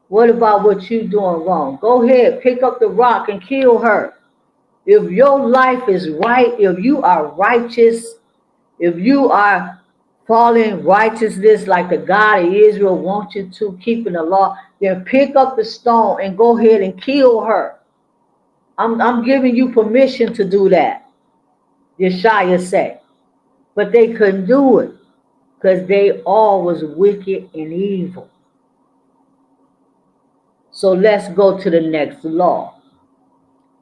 What about what you doing wrong? Go ahead, pick up the rock and kill her. If your life is right, if you are righteous, if you are following righteousness like the God of Israel wants you to, keeping the law, then pick up the stone and go ahead and kill her. I'm giving you permission to do that, Yeshaya said. But they couldn't do it because they all was wicked and evil. So let's go to the next law.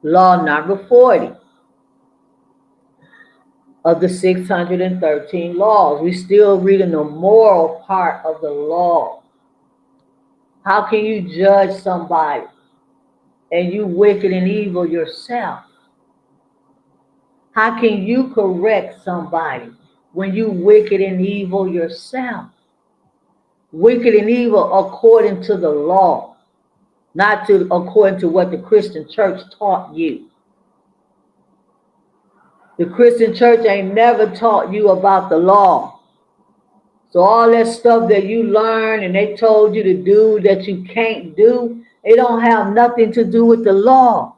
Law number 40 of the 613 laws. We're still reading the moral part of the law. How can you judge somebody and you wicked and evil yourself? How can you correct somebody when you wicked and evil yourself? Wicked and evil according to the law, not according to what the Christian church taught you. The Christian church ain't never taught you about the law. So all that stuff that you learned and they told you to do that you can't do, it don't have nothing to do with the law.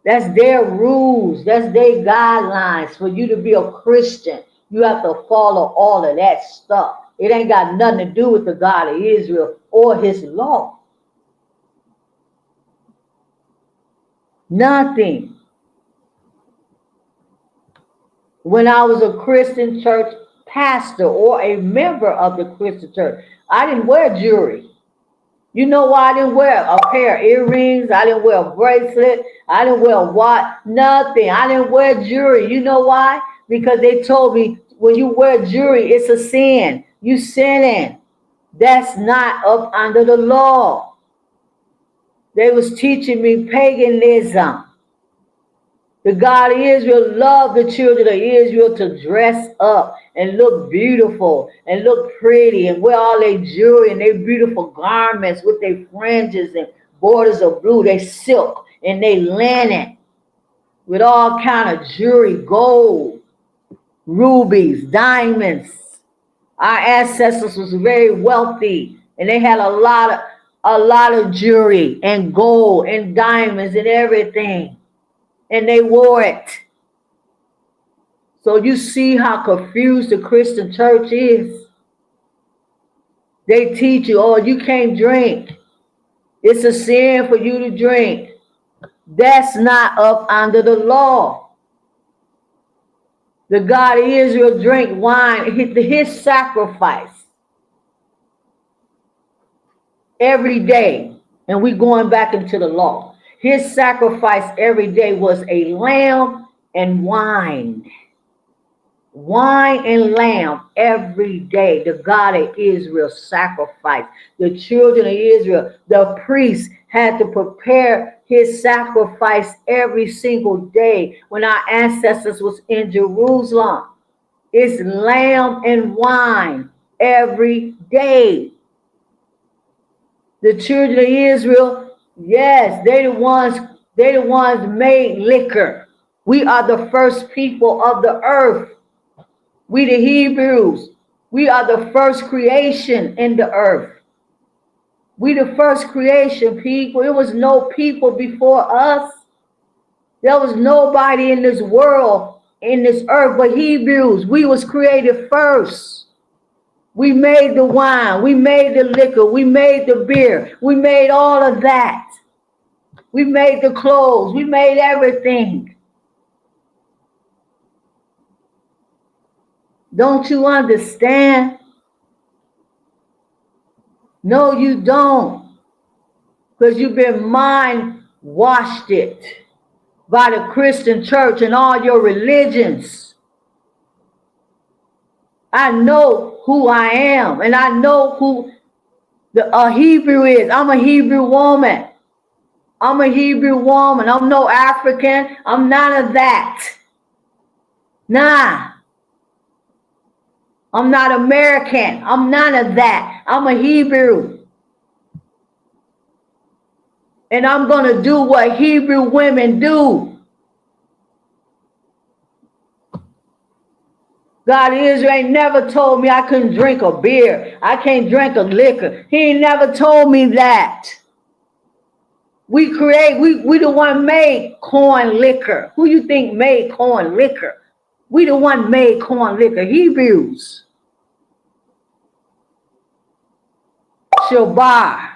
That's their rules. That's their guidelines. For you to be a Christian, you have to follow all of that stuff. It ain't got nothing to do with the God of Israel or his law. Nothing. When I was a Christian church pastor or a member of the Christian church, I didn't wear jewelry. You know why I didn't wear a pair of earrings? I didn't wear a bracelet. I didn't wear a watch. Nothing. I didn't wear jewelry. You know why? Because they told me when you wear jewelry, it's a sin. You sinning. That's not up under the law. They was teaching me paganism. The God of Israel loved the children of Israel to dress up and look beautiful and look pretty and wear all their jewelry and their beautiful garments with their fringes and borders of blue, they silk and they linen with all kind of jewelry, gold, rubies, diamonds. Our ancestors was very wealthy and they had a lot of jewelry and gold and diamonds and everything. And they wore it. So you see how confused the Christian church is. They teach you, oh, you can't drink. It's a sin for you to drink. That's not up under the law. The God of Israel drank wine, his sacrifice every day. And we going back into the law. His sacrifice every day was a lamb and wine. Wine and lamb every day. The God of Israel sacrificed. The children of Israel, the priests had to prepare his sacrifice every single day when our ancestors was in Jerusalem. It's lamb and wine every day. The children of Israel, yes, they the ones made liquor. We are the first people of the earth. We the Hebrews, we are the first creation in the earth. We the first creation people. It was no people before us. There was nobody in this world, in this earth, but Hebrews. We was created first. We made the wine, we made the liquor, we made the beer, we made all of that. We made the clothes, we made everything. Don't you understand? No, you don't. Because you've been mind washed it by the Christian church and all your religions. I know who I am, and I know who a Hebrew is. I'm a Hebrew woman. I'm a Hebrew woman. I'm no African. I'm none of that. Nah. I'm not American. I'm none of that. I'm a Hebrew. And I'm going to do what Hebrew women do. God of Israel ain't never told me I couldn't drink a beer. I can't drink a liquor. He ain't never told me that. We the one made corn liquor. Who you think made corn liquor? We the one made corn liquor. Hebrews. Shabar.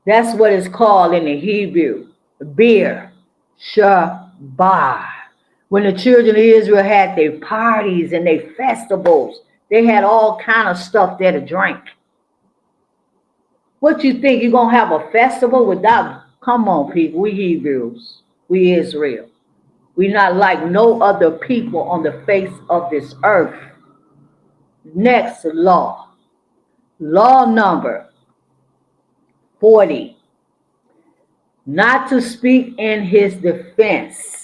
That's what it's called in the Hebrew. Beer. Shabar. When the children of Israel had their parties and their festivals, they had all kind of stuff there to drink. What you think, you're going to have a festival without? Come on, people. We Hebrews. We Israel. We're not like no other people on the face of this earth. Next law. Law number 40. Not to speak in his defense.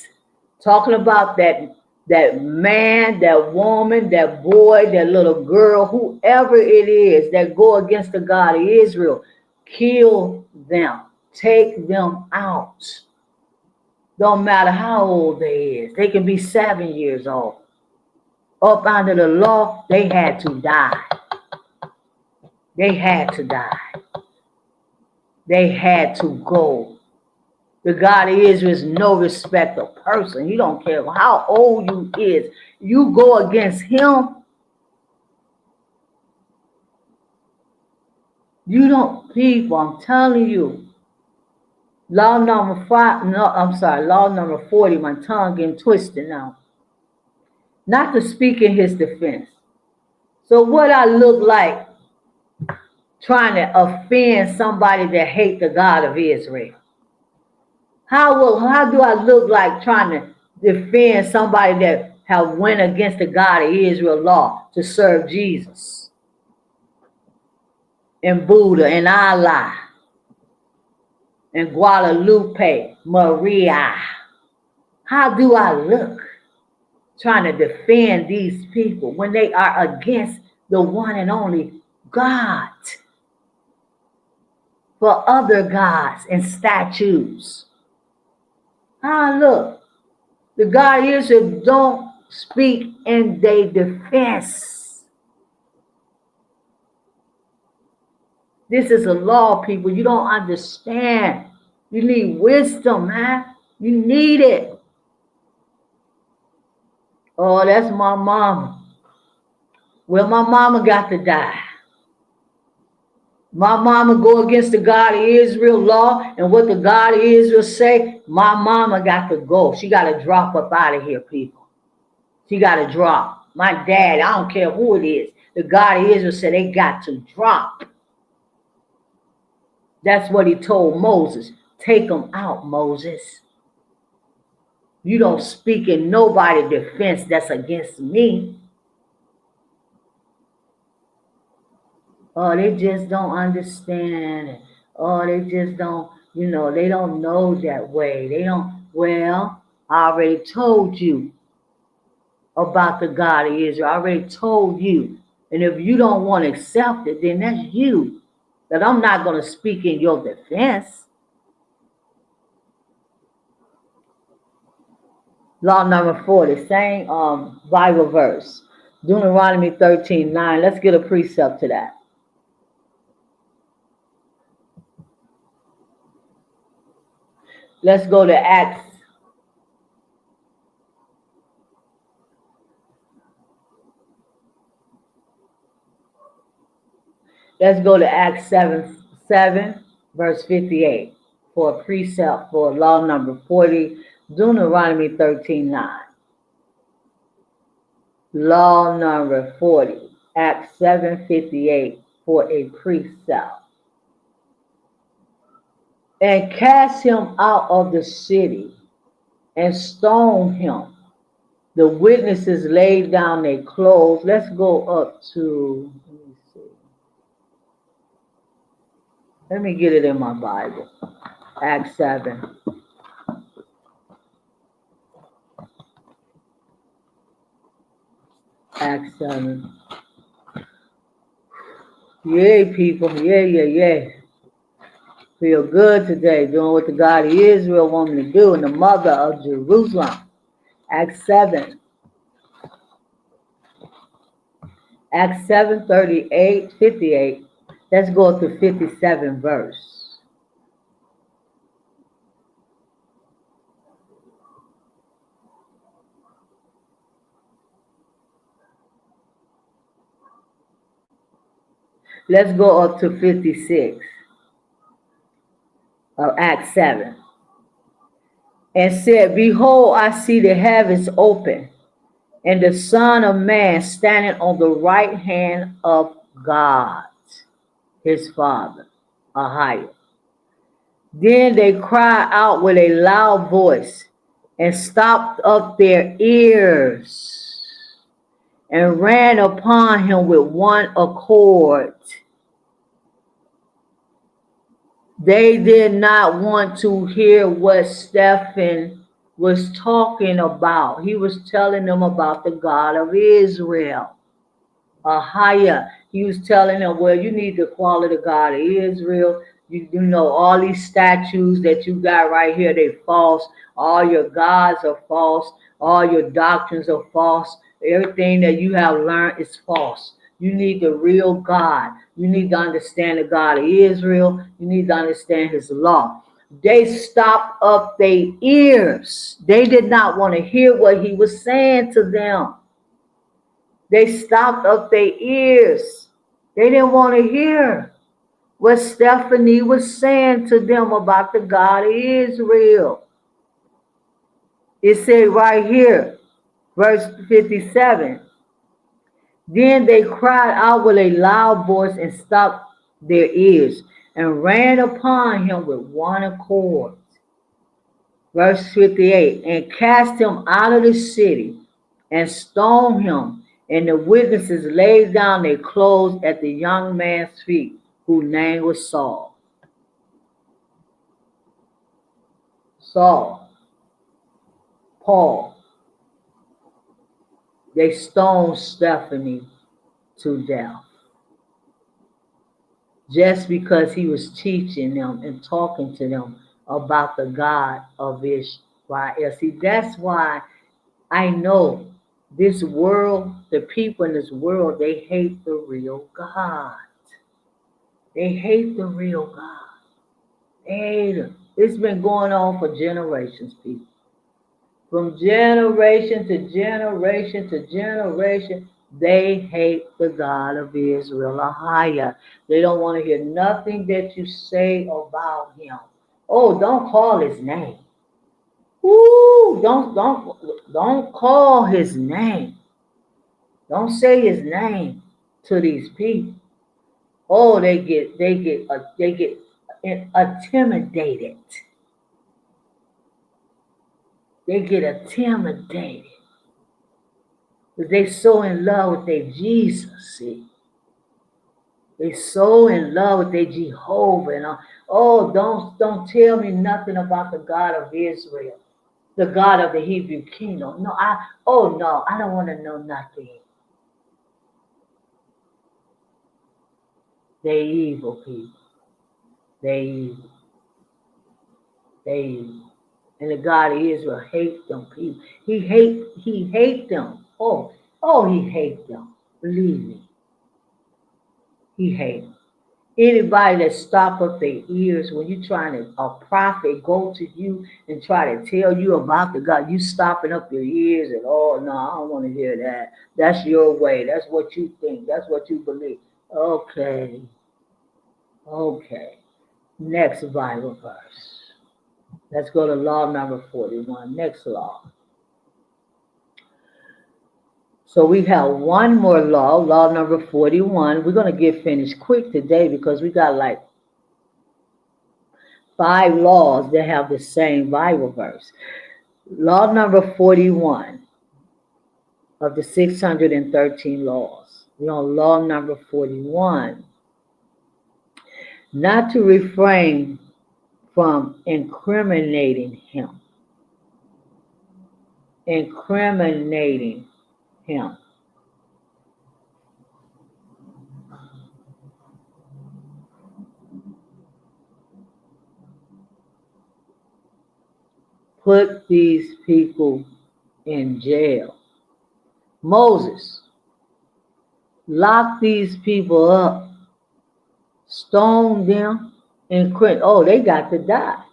Talking about that man, that woman, that boy, that little girl, whoever it is that go against the God of Israel, kill them. Take them out. Don't matter how old they is. They can be 7 years old. Up under the law, they had to die. They had to die. They had to go. The God of Israel is no respect of person. He don't care how old you is. You go against him, you don't, people, I'm telling you. Law number 40, my tongue getting twisted now. Not to speak in his defense. So what I look like trying to offend somebody that hate the God of Israel? How do I look like trying to defend somebody that have went against the God of Israel law to serve Jesus and Buddha and Allah and Guadalupe, Maria? How do I look trying to defend these people when they are against the one and only God for other gods and statues? How I look? The God of Israel don't speak in their defense. This is a law, people. You don't understand. You need wisdom, man. You need it. Oh, that's my mama. Well, my mama got to die. My mama go against the God of Israel law and what the God of Israel say. My mama got to go. She got to drop up out of here, people. She got to drop. My dad, I don't care who it is. The God of Israel said they got to drop. That's what he told Moses. Take them out, Moses. You don't speak in nobody's defense that's against me. Oh, they just don't understand. Oh, they just don't, they don't know that way. They don't, well, I already told you about the God of Israel. I already told you. And if you don't want to accept it, then that's you. But I'm not going to speak in your defense. Law number 40, same Bible verse. Deuteronomy 13:9. Let's get a precept to that. Let's go to Acts. Let's go to Acts 7, verse 58 for a precept for law number 40, Deuteronomy 13:9. Law number 40, Acts 7:58 for a precept. And cast him out of the city and stone him. The witnesses laid down their clothes. Let's go up to, let me see. Let me get it in my Bible. Acts 7. Acts 7. Yay, people. Yeah. Feel good today doing what the God of Israel wanted me to do, and the mother of Jerusalem. Acts 7. Acts 7:38, 58. Let's go to 57 verse. Let's go up to 56 of Acts 7. And said, Behold, I see the heavens open, and the Son of Man standing on the right hand of God, his Father, Ahiah. Then they cried out with a loud voice and stopped up their ears and ran upon him with one accord. They did not want to hear what Stephen was talking about. He was telling them about the God of Israel. Ahiah. He was telling them, well, you need to follow the God of Israel. You know, all these statues that you got right here, they false. All your gods are false. All your doctrines are false. Everything that you have learned is false. You need the real God. You need to understand the God of Israel. You need to understand his law. They stopped up their ears. They did not want to hear what he was saying to them. They stopped up their ears. They didn't want to hear what Stephanie was saying to them about the God of Israel. It said right here, verse 57. Then they cried out with a loud voice and stopped their ears and ran upon him with one accord. Verse 58. And cast him out of the city and stoned him. And the witnesses laid down their clothes at the young man's feet, whose name was Saul. Saul. Paul. They stoned Stephanie to death. Just because he was teaching them and talking to them about the God of Israel. See, that's why I know this world, the people in this world, they hate the real God. They hate the real God. They hate him. It's been going on for generations, people. From generation to generation to generation, they hate the God of Israel, Ahiah. They don't want to hear nothing that you say about him. Oh, don't call his name. Ooh, don't call his name. Don't say his name to these people. Oh, they get intimidated. They get intimidated. Because they so in love with their Jesus, see. They so in love with their Jehovah. And oh, don't tell me nothing about the God of Israel, the God of the Hebrew kingdom. No, I don't want to know nothing. They evil people. They evil. They evil. And the God of Israel hates them people. He hate them. He hates them. Believe me. He hates them. Anybody that stop up their ears when you're trying to, a prophet go to you and try to tell you about the God, you stopping up your ears and, oh, no, I don't want to hear that. That's your way. That's what you think. That's what you believe. Okay. Next Bible verse. Let's go to law number 41. Next law. So we have one more law number 41. We're going to get finished quick today because we got like 5 laws that have the same Bible verse. Law number 41 of the 613 laws. We're on law number 41. Not to refrain from incriminating him. Incriminating him. Put these people in jail. Moses lock these people up, stone them, and oh, they got to die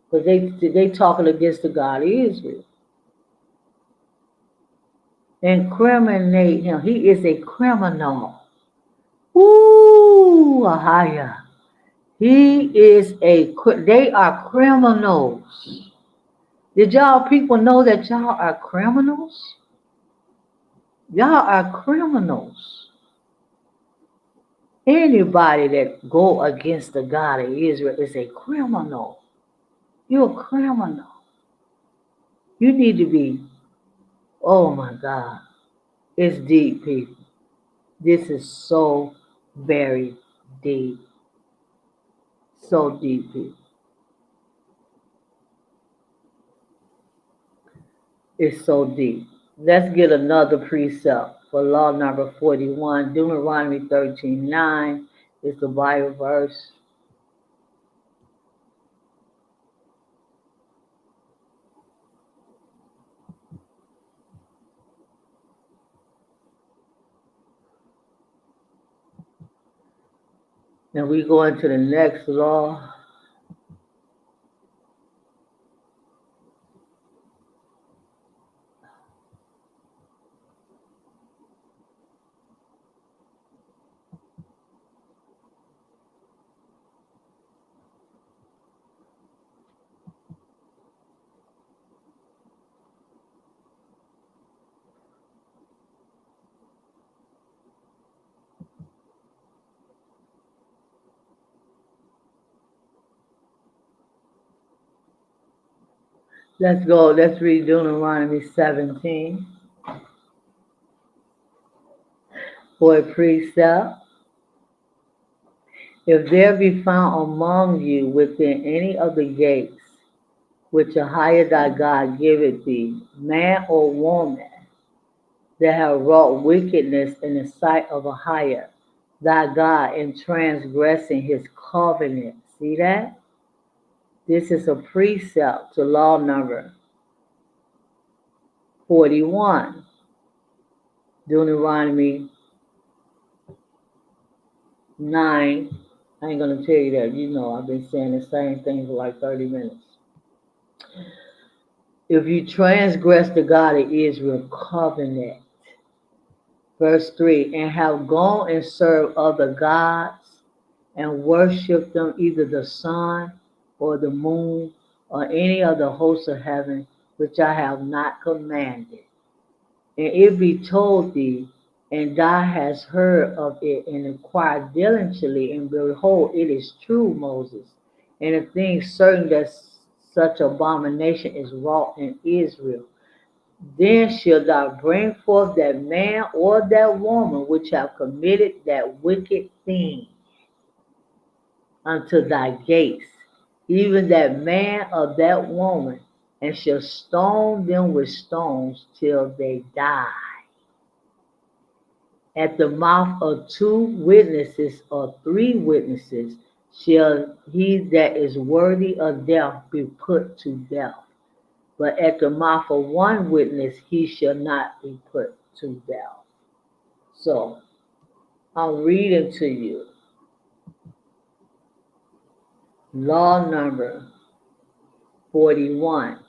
because they talking against the God of Israel. Incriminate him. He is a criminal. Ooh, higher. He is they are criminals. Did y'all people know that y'all are criminals? Y'all are criminals. Anybody that go against the God of Israel is a criminal. You're a criminal. You need to be, oh my God, it's deep, people. This is so very deep. So deep, people. It's so deep. Let's get another precept for law number 41. Deuteronomy 13:9 is the Bible verse. And we go into the next law. Let's go. Let's read Deuteronomy 17 for a precept. If there be found among you within any of the gates which Ahijah thy God giveth thee, man or woman, that have wrought wickedness in the sight of Ahijah thy God in transgressing his covenant. See that? This is a precept to law number 41. Deuteronomy 9. I ain't going to tell you that. You know, I've been saying the same thing for like 30 minutes. If you transgress the God of Israel covenant, verse 3, and have gone and served other gods and worshiped them, either the sun or the moon or any of the hosts of heaven, which I have not commanded. And it be told thee, and thou hast heard of it, and inquired diligently, and behold, it is true, Moses, and a thing certain that such abomination is wrought in Israel. Then shalt thou bring forth that man or that woman which have committed that wicked thing unto thy gates, even that man or that woman, and shall stone them with stones till they die. At the mouth of 2 witnesses or 3 witnesses shall he that is worthy of death be put to death. But at the mouth of 1 witness he shall not be put to death. So I'm reading to you law number 41,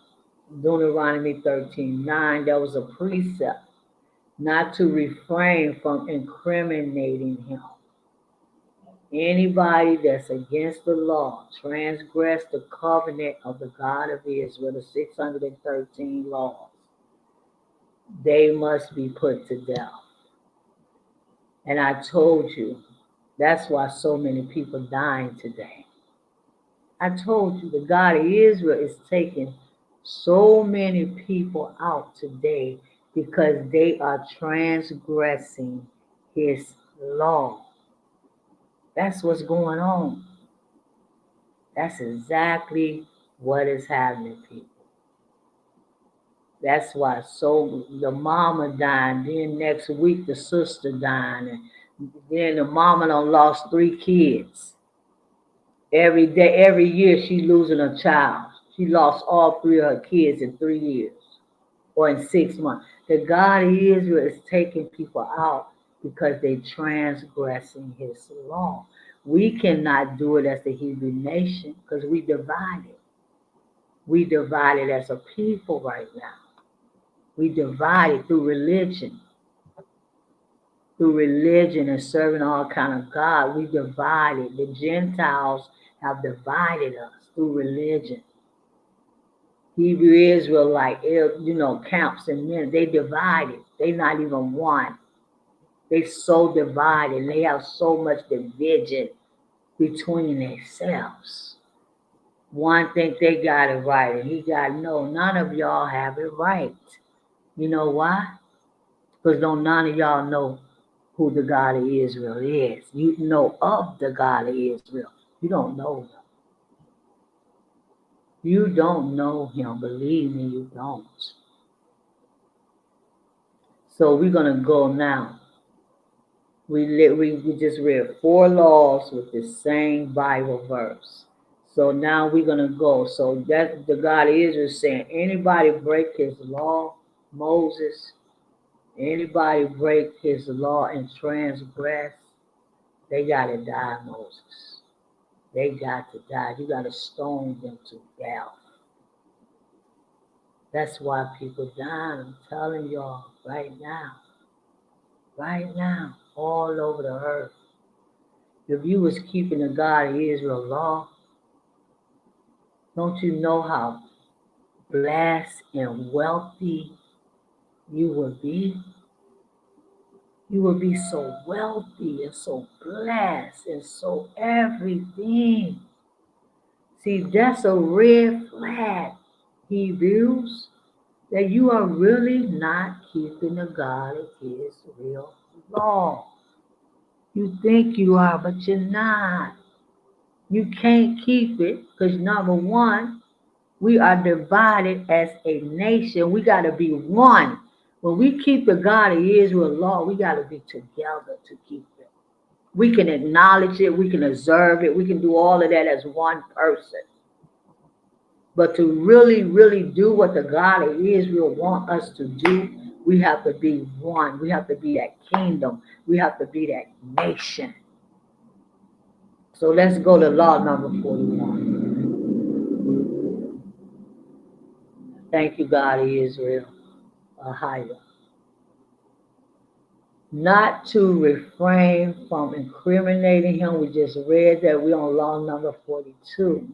Deuteronomy 13:9. That was a precept not to refrain from incriminating him. Anybody that's against the law, transgress the covenant of the God of Israel, the 613 laws, they must be put to death. And I told you, that's why so many people dying today. I told you, the God of Israel is taking so many people out today because they are transgressing his law. That's what's going on. That's exactly what is happening, people. That's why the mama died, then next week the sister died, and then the mama done lost 3 kids. Every day, every year she losing a child. She lost all 3 of her kids in 3 years or in 6 months. The God of Israel is taking people out because they transgressing his law. We cannot do it as the Hebrew nation because we divided. We divided as a people right now. We divided through religion. Through religion and serving all kind of God, we divided. The Gentiles have divided us through religion. Hebrew Israelite, camps and men, they divided. They not even one. They so divided. They have so much division between themselves. One think they got it right, and he got no. None of y'all have it right. You know why? Because none of y'all know who the God of Israel is. You know of the God of Israel. You don't know him. You don't know him. Believe me, you don't. So we're going to go now. We just read 4 laws with the same Bible verse. So now we're going to go. So that's the God of Israel saying, anybody break his law, Moses, anybody break his law and transgress, they got to die, Moses. They got to die. You got to stone them to death. That's why people die. I'm telling y'all right now, all over the earth. If you was keeping the God of Israel law, don't you know how blessed and wealthy you would be? You would be so wealthy and so blessed and so everything. See, that's a red flag, Hebrews, that you are really not keeping the God of Israel law. You think you are, but you're not. You can't keep it because number one, we are divided as a nation. We got to be one. When we keep the God of Israel law, we got to be together to keep it. We can acknowledge it. We can observe it. We can do all of that as one person. But to really, really do what the God of Israel wants us to do, we have to be one. We have to be that kingdom. We have to be that nation. So let's go to law number 41. Thank you, God of Israel. Ahaya. Not to refrain from incriminating him. We just read that we're on law number 42.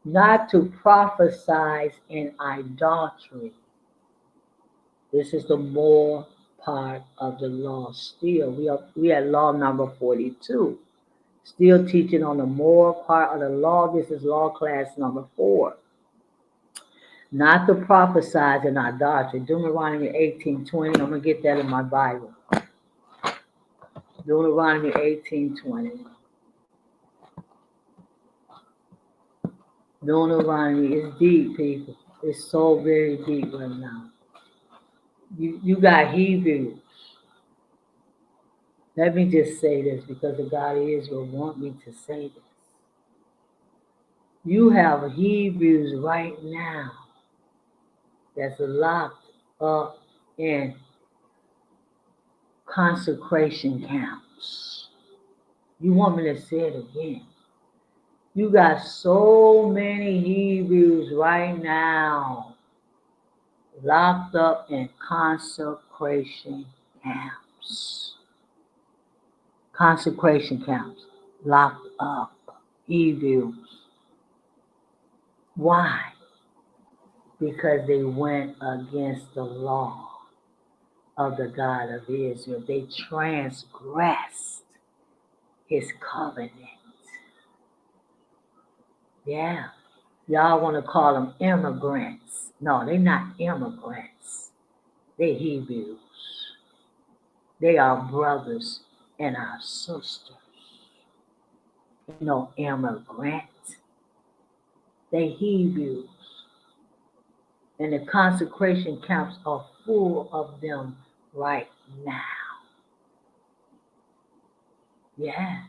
Not to prophesy in idolatry. This is the more part of the law still. We are law number 42. Still teaching on the more part of the law. This is law class number 4. Not to prophesy in idolatry. Deuteronomy 18:20. I'm going to get that in my Bible. Deuteronomy 18:20. Deuteronomy is deep, people. It's so very deep right now. You got Hebrews. Let me just say this because the God of Israel want me to say this. You have Hebrews right now that's locked up in consecration camps. You want me to say it again? You got so many Hebrews right now locked up in consecration camps. Consecration camps, locked up, Hebrews. Why? Because they went against the law of the God of Israel. They transgressed his covenant. Yeah. Y'all want to call them immigrants. No, they're not immigrants. They're Hebrews. They are brothers and our sisters. No immigrants. They Hebrews. And the consecration camps are full of them right now. Yeah.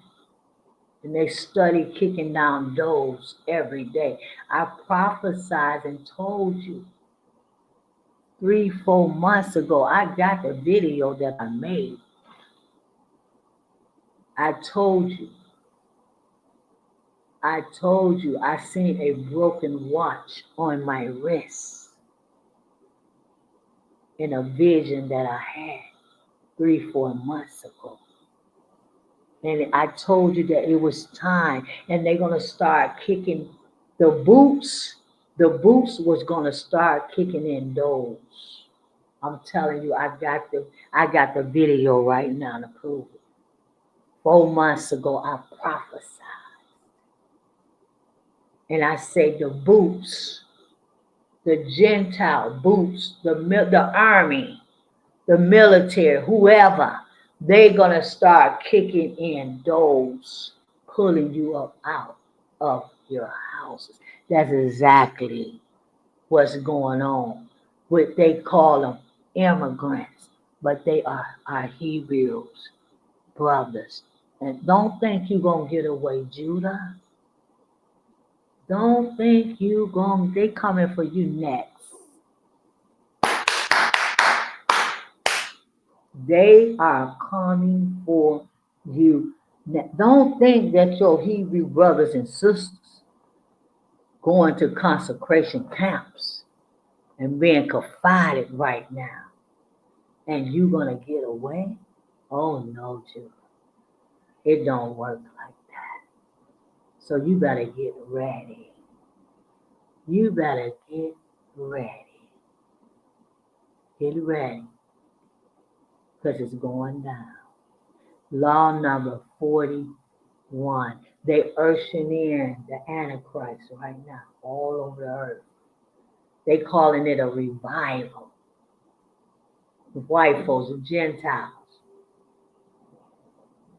And they study kicking down doors every day. I prophesied and told you 3-4 months ago. I got the video that I made I told you, I seen a broken watch on my wrist in a vision that I had 3-4 months ago. And I told you that it was time, and they're gonna start kicking the boots. The boots was gonna start kicking in doors. I'm telling you, I got the video right now to prove it. 4 months ago, I prophesied, and I said the boots, the Gentile boots, the army, the military, whoever, they're gonna start kicking in doors, pulling you up out of your houses. That's exactly what's going on. What they call them immigrants, but they are our Hebrews, brothers. And don't think you're gonna get away, Judah. Don't think they coming for you next. They are coming for you. Don't think that your Hebrew brothers and sisters going to consecration camps and being confided right now, and you gonna get away. Oh no, Judah. It don't work like that. So you better get ready. You better get ready. Get ready. Because it's going down. Law number 41. They ushering in the Antichrist right now, all over the earth. They calling it a revival. The white folks, the Gentiles,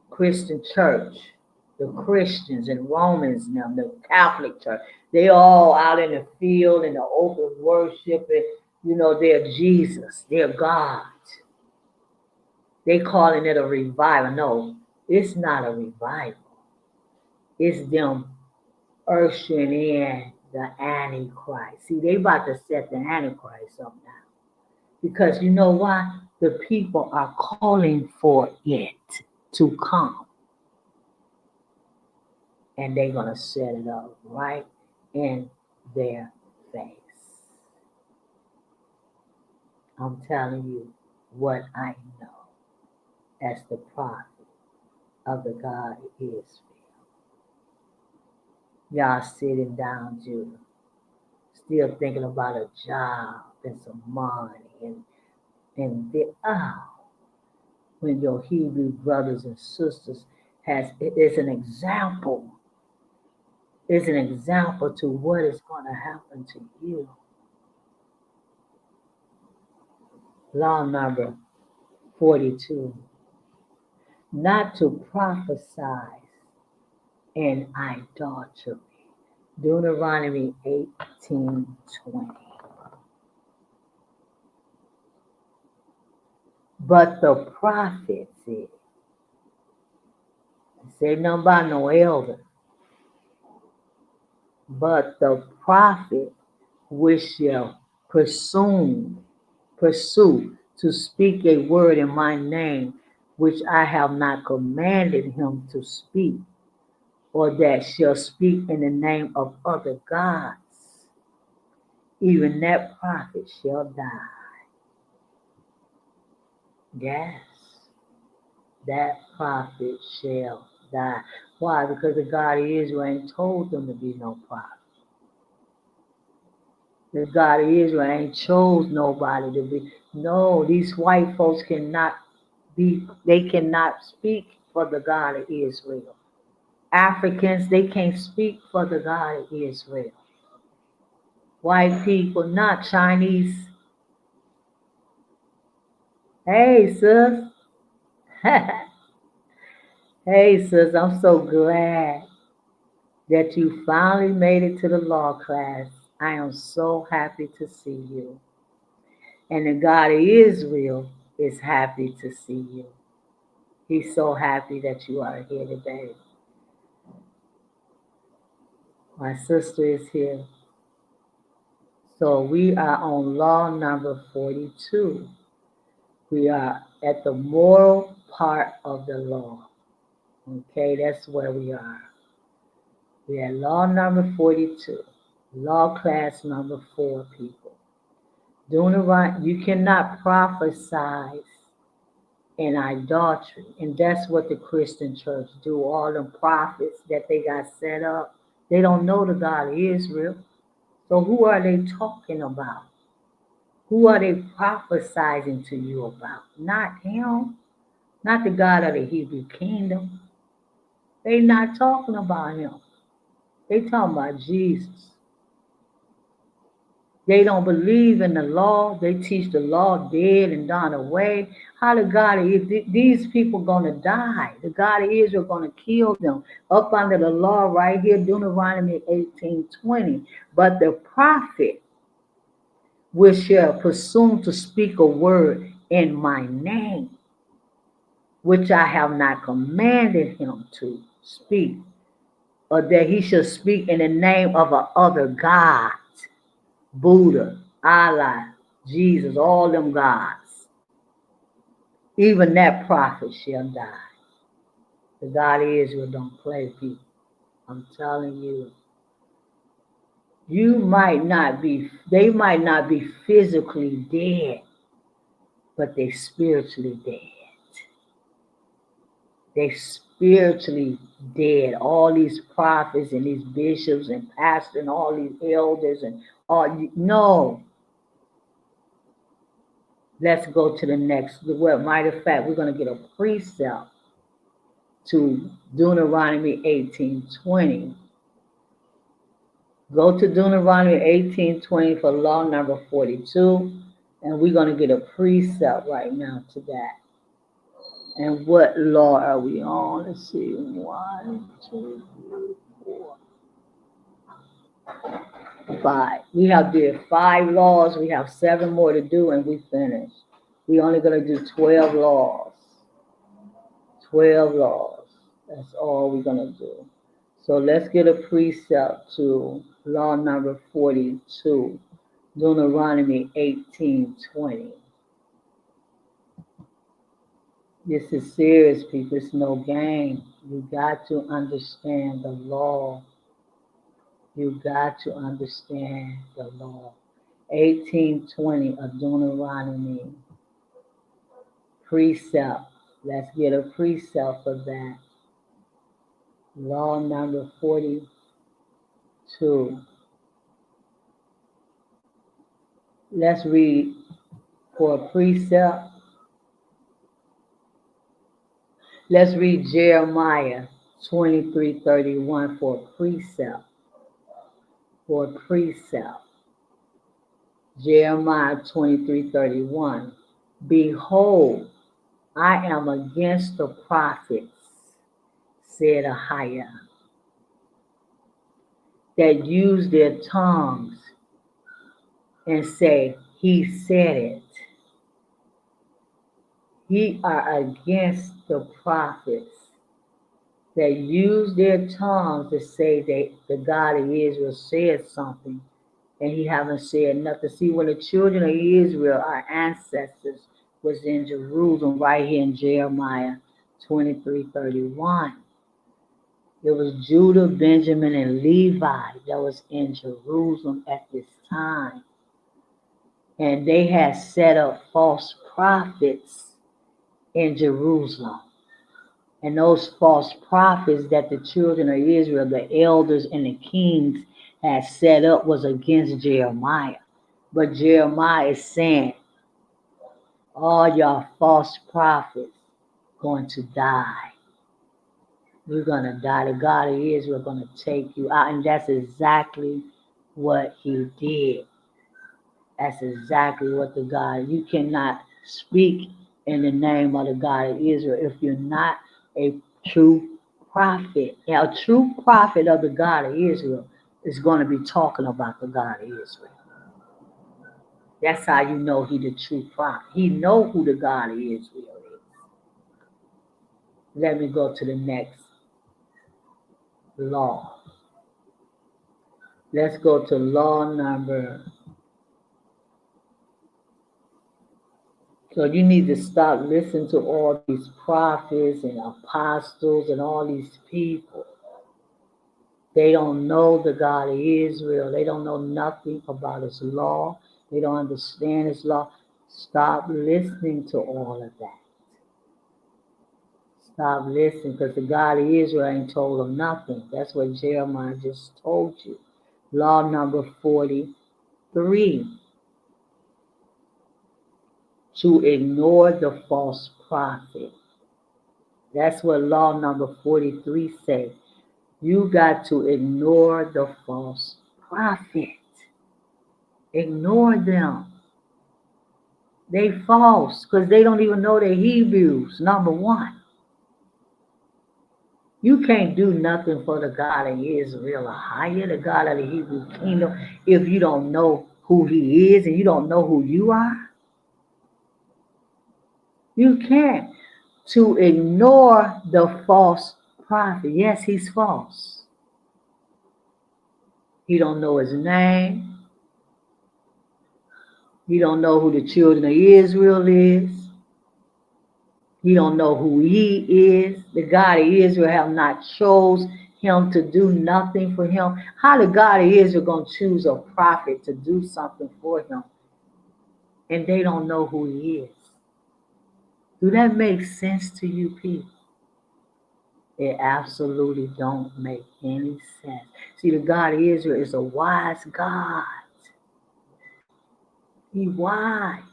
Christian church, the Christians and Romans now, the Catholic church, they all out in the field in the open worshiping, they're Jesus, they're God. They calling it a revival. No, it's not a revival. It's them ushering in the Antichrist. See, they about to set the Antichrist up now. Because you know why? The people are calling for it to come. And they're going to set it up right in their face. I'm telling you what I know as the prophet of the God of Israel. Y'all sitting down, Judah, still thinking about a job and some money when your Hebrew brothers and sisters it's an example. It's an example to what is going to happen to you. Law number 42. Not to prophesy in idolatry. Deuteronomy 18:20. But the prophet said nothing about no elder. But the prophet which shall pursue to speak a word in my name, which I have not commanded him to speak, or that shall speak in the name of other gods, even that prophet shall die. Yes, that prophet shall die. Why? Because the God of Israel ain't told them to be no prophet. The God of Israel ain't chose nobody to be. No, these white folks they cannot speak for the God of Israel. Africans, they can't speak for the God of Israel. White people, not Chinese. Hey, sis. Hey, sis, I'm so glad that you finally made it to the law class. I am so happy to see you. And the God of Israel is happy to see you. He's so happy that you are here today. My sister is here. So we are on law number 42. We are at the moral part of the law. Okay, that's where we are. We're at law number 42. Law class number 4, people. Deuteronomy, you cannot prophesy in idolatry. And that's what the Christian church do. All them prophets that they got set up, they don't know the God of Israel. So who are they talking about? Who are they prophesying to you about? Not him, not the God of the Hebrew kingdom. They not talking about him. They talking about Jesus. They don't believe in the law. They teach the law dead and done away. How the God of these people gonna die? The God of Israel gonna kill them up under the law right here, Deuteronomy 18:20. But the prophet which shall presume to speak a word in my name, which I have not commanded him to speak, or that he shall speak in the name of a other God, Buddha, Allah, Jesus, all them gods, even that prophet shall die. The God of Israel don't play people. I'm telling you. They might not be physically dead, but they spiritually dead. They spiritually dead. All these prophets and these bishops and pastors and all these elders and all, no. Let's go to the next. Well, matter of fact, we're going to get a precept to Deuteronomy 18:20. Go to Deuteronomy 18:20 for law number 42, and we're going to get a precept right now to that. And what law are we on? Let's see. 1, 2, 3, 4, 5. We have did 5 laws. We have 7 more to do, and we finished. We only going to do 12 laws. 12 laws. That's all we're going to do. So let's get a precept to law number 42, Deuteronomy 18:20. This is serious, people. It's no game. You got to understand the law. You got to understand the law. 18:20 of Deuteronomy. Precept. Let's get a precept for that. Law number 42. Let's read for a precept. Let's read Jeremiah 23:31 for a precept. For a precept. Jeremiah 23:31. Behold, I am against the prophets, said Ahiah, that use their tongues and say, he said it. Ye are against the prophets that use their tongues to say that the God of Israel said something and he haven't said nothing. See, when the children of Israel, our ancestors, was in Jerusalem, right here in Jeremiah 23:31. It was Judah, Benjamin, and Levi that was in Jerusalem at this time. And they had set up false prophets in Jerusalem. And those false prophets that the children of Israel, the elders and the kings had set up was against Jeremiah. But Jeremiah is saying, all y'all false prophets going to die. You're going to die. The God of Israel is going to take you out. And that's exactly what he did. That's exactly what the God, you cannot speak in the name of the God of Israel if you're not a true prophet. Now, a true prophet of the God of Israel is going to be talking about the God of Israel. That's how you know he the true prophet. He know who the God of Israel is. Let me go to the next law. Let's go to law number So you need to stop listening to all these prophets and apostles and all these people. They don't know the God of Israel. They don't know nothing about his law. They don't understand his law. Stop listening to all of that. Stop listening, because the God of Israel ain't told them nothing. That's what Jeremiah just told you. Law number 43. To ignore the false prophet. That's what law number 43 says. You got to ignore the false prophet. Ignore them. They false because they don't even know they're Hebrews, number one. You can't do nothing for the God of Israel or higher, the God of the Hebrew kingdom, if you don't know who he is and you don't know who you are. You can't. To ignore the false prophet. Yes, he's false. He don't know his name. He don't know who the children of Israel is. He don't know who he is. The God of Israel have not chose him to do nothing for him. How the God of Israel gonna choose a prophet to do something for him and they don't know who he is? Do that make sense to you people? It absolutely don't make any sense. See, the God of Israel is a wise God. He wise.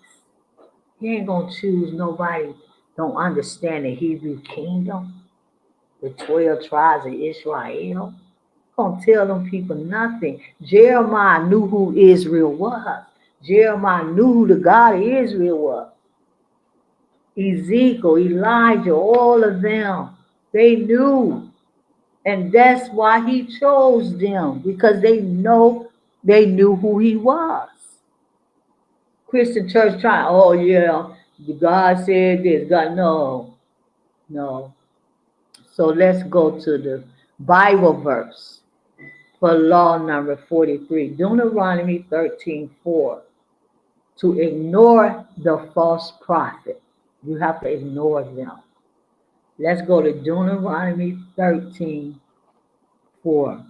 He ain't gonna choose nobody don't understand the Hebrew kingdom, the 12 tribes of Israel. Gonna tell them people nothing. Jeremiah knew who Israel was. Jeremiah knew who the God of Israel was. Ezekiel, Elijah, all of them, they knew. And that's why he chose them, because they knew who he was. Christian church trying, oh yeah, God said this. God, no. So let's go to the Bible verse for law number 43. Deuteronomy 13:4. To ignore the false prophet. You have to ignore them. Let's go to Deuteronomy 13:4.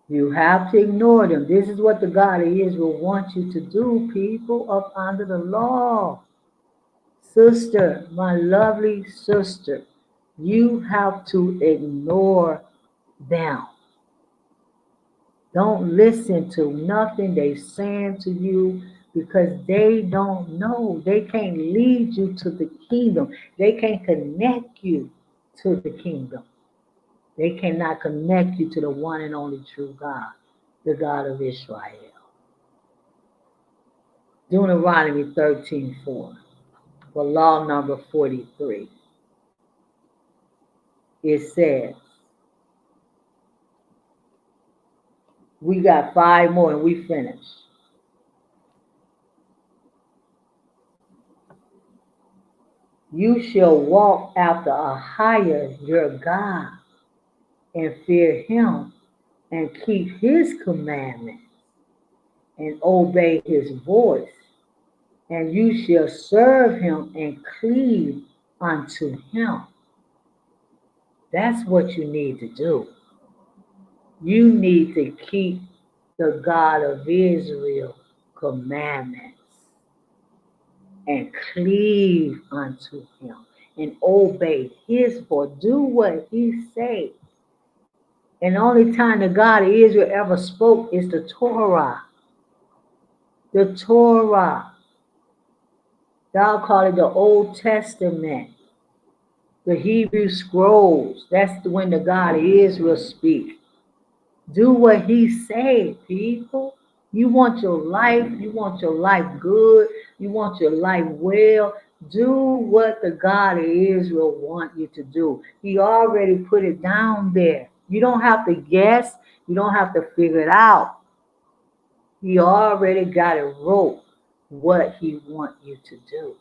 You have to ignore them. This is what the God of Israel wants you to do, people up under the law. Sister, my lovely sister, you have to ignore them. Don't listen to nothing they saying to you, because they don't know. They can't lead you to the kingdom. They can't connect you to the kingdom. They cannot connect you to the one and only true God, the God of Israel. Deuteronomy 13:4, for law number 43. It says, we got 5 more and we finish. You shall walk after Ahijah your God, and fear him, and keep his commandments, and obey his voice, and you shall serve him and cleave unto him. That's what you need to do. You need to keep the God of Israel commandments and cleave unto him and obey his voice. Do what he says. And the only time the God of Israel ever spoke is the Torah. The Torah. Thou call it the Old Testament. The Hebrew scrolls. That's when the God of Israel speaks. Do what he said, people. You want your life good, you want your life well. Do what the God of Israel wants you to do. He already put it down there. You don't have to guess. You don't have to figure it out. He already got it wrote what he wants you to do.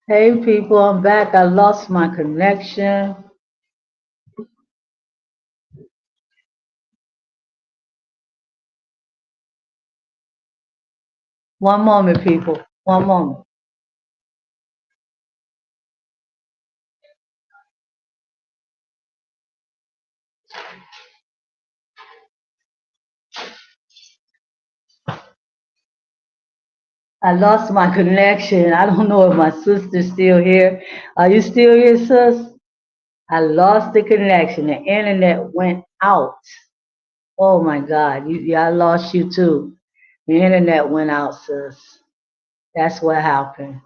Hey people, I'm back. I lost my connection. One moment, people. One moment. I lost my connection. I don't know if my sister's still here. Are you still here, sis? I lost the connection. The internet went out. Oh my God. Yeah, I lost you too. The internet went out, sis. That's what happened.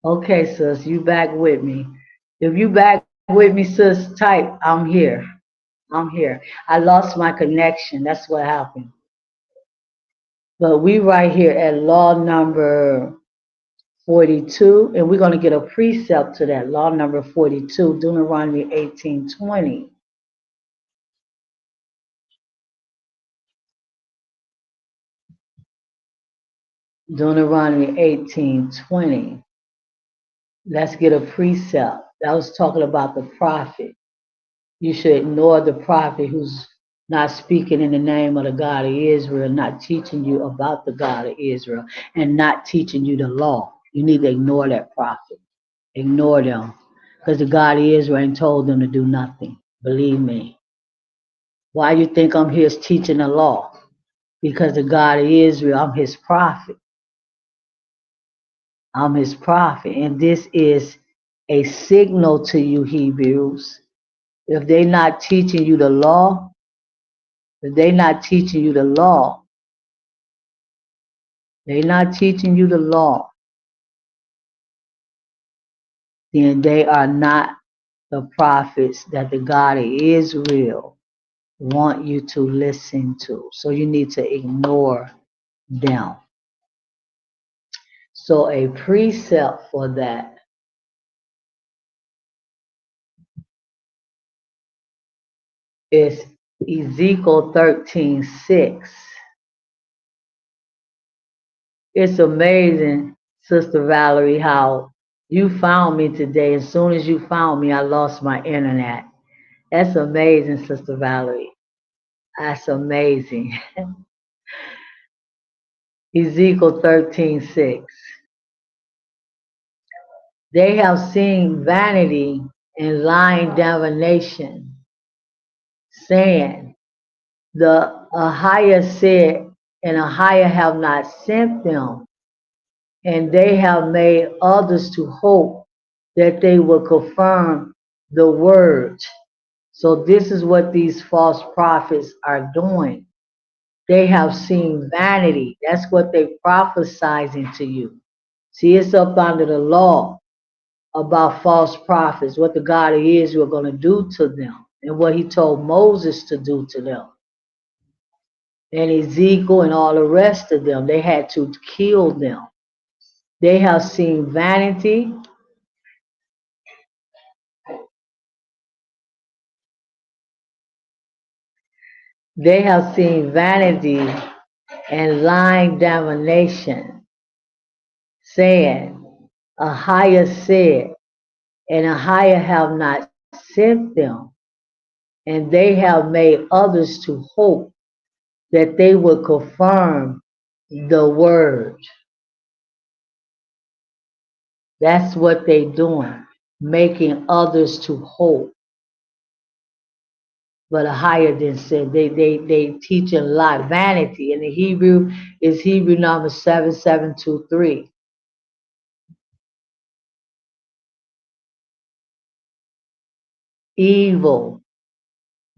Okay, sis, you back with me. If you back with me, sis, type, I'm here. I'm here. I lost my connection. That's what happened. But we right here at law number 42, and we're going to get a precept to that. Law number 42, Deuteronomy 18:20. Deuteronomy 18:20. Let's get a precept. That was talking about the prophet. You should ignore the prophet who's not speaking in the name of the God of Israel, not teaching you about the God of Israel, and not teaching you the law. You need to ignore that prophet. Ignore them. Because the God of Israel ain't told them to do nothing. Believe me. Why you think I'm here teaching the law? Because the God of Israel, I'm his prophet. I'm his prophet. And this is a signal to you, Hebrews. If they're not teaching you the law, if they're not teaching you the law, they're not teaching you the law, then they are not the prophets that the God of Israel want you to listen to. So you need to ignore them. So a precept for that is Ezekiel 13:6. It's amazing, Sister Valerie, how you found me today. As soon as you found me, I lost my internet. That's amazing, Sister Valerie. That's amazing. Ezekiel 13:6. They have seen vanity and lying divination, saying, the Ahijah said, and Ahijah have not sent them, and they have made others to hope that they will confirm the word. So this is what these false prophets are doing. They have seen vanity. That's what they prophesizing to you. See, it's up under the law about false prophets, what the God of Israel going to do to them, and what he told Moses to do to them. And Ezekiel and all the rest of them, they had to kill them. They have seen vanity. They have seen vanity and lying divination, saying, Ahijah said, and Ahijah have not sent them, and they have made others to hope that they will confirm the word. That's what they doing, making others to hope. But a higher than said they teach a lie, vanity. And the Hebrew is Hebrew number 7723. Evil,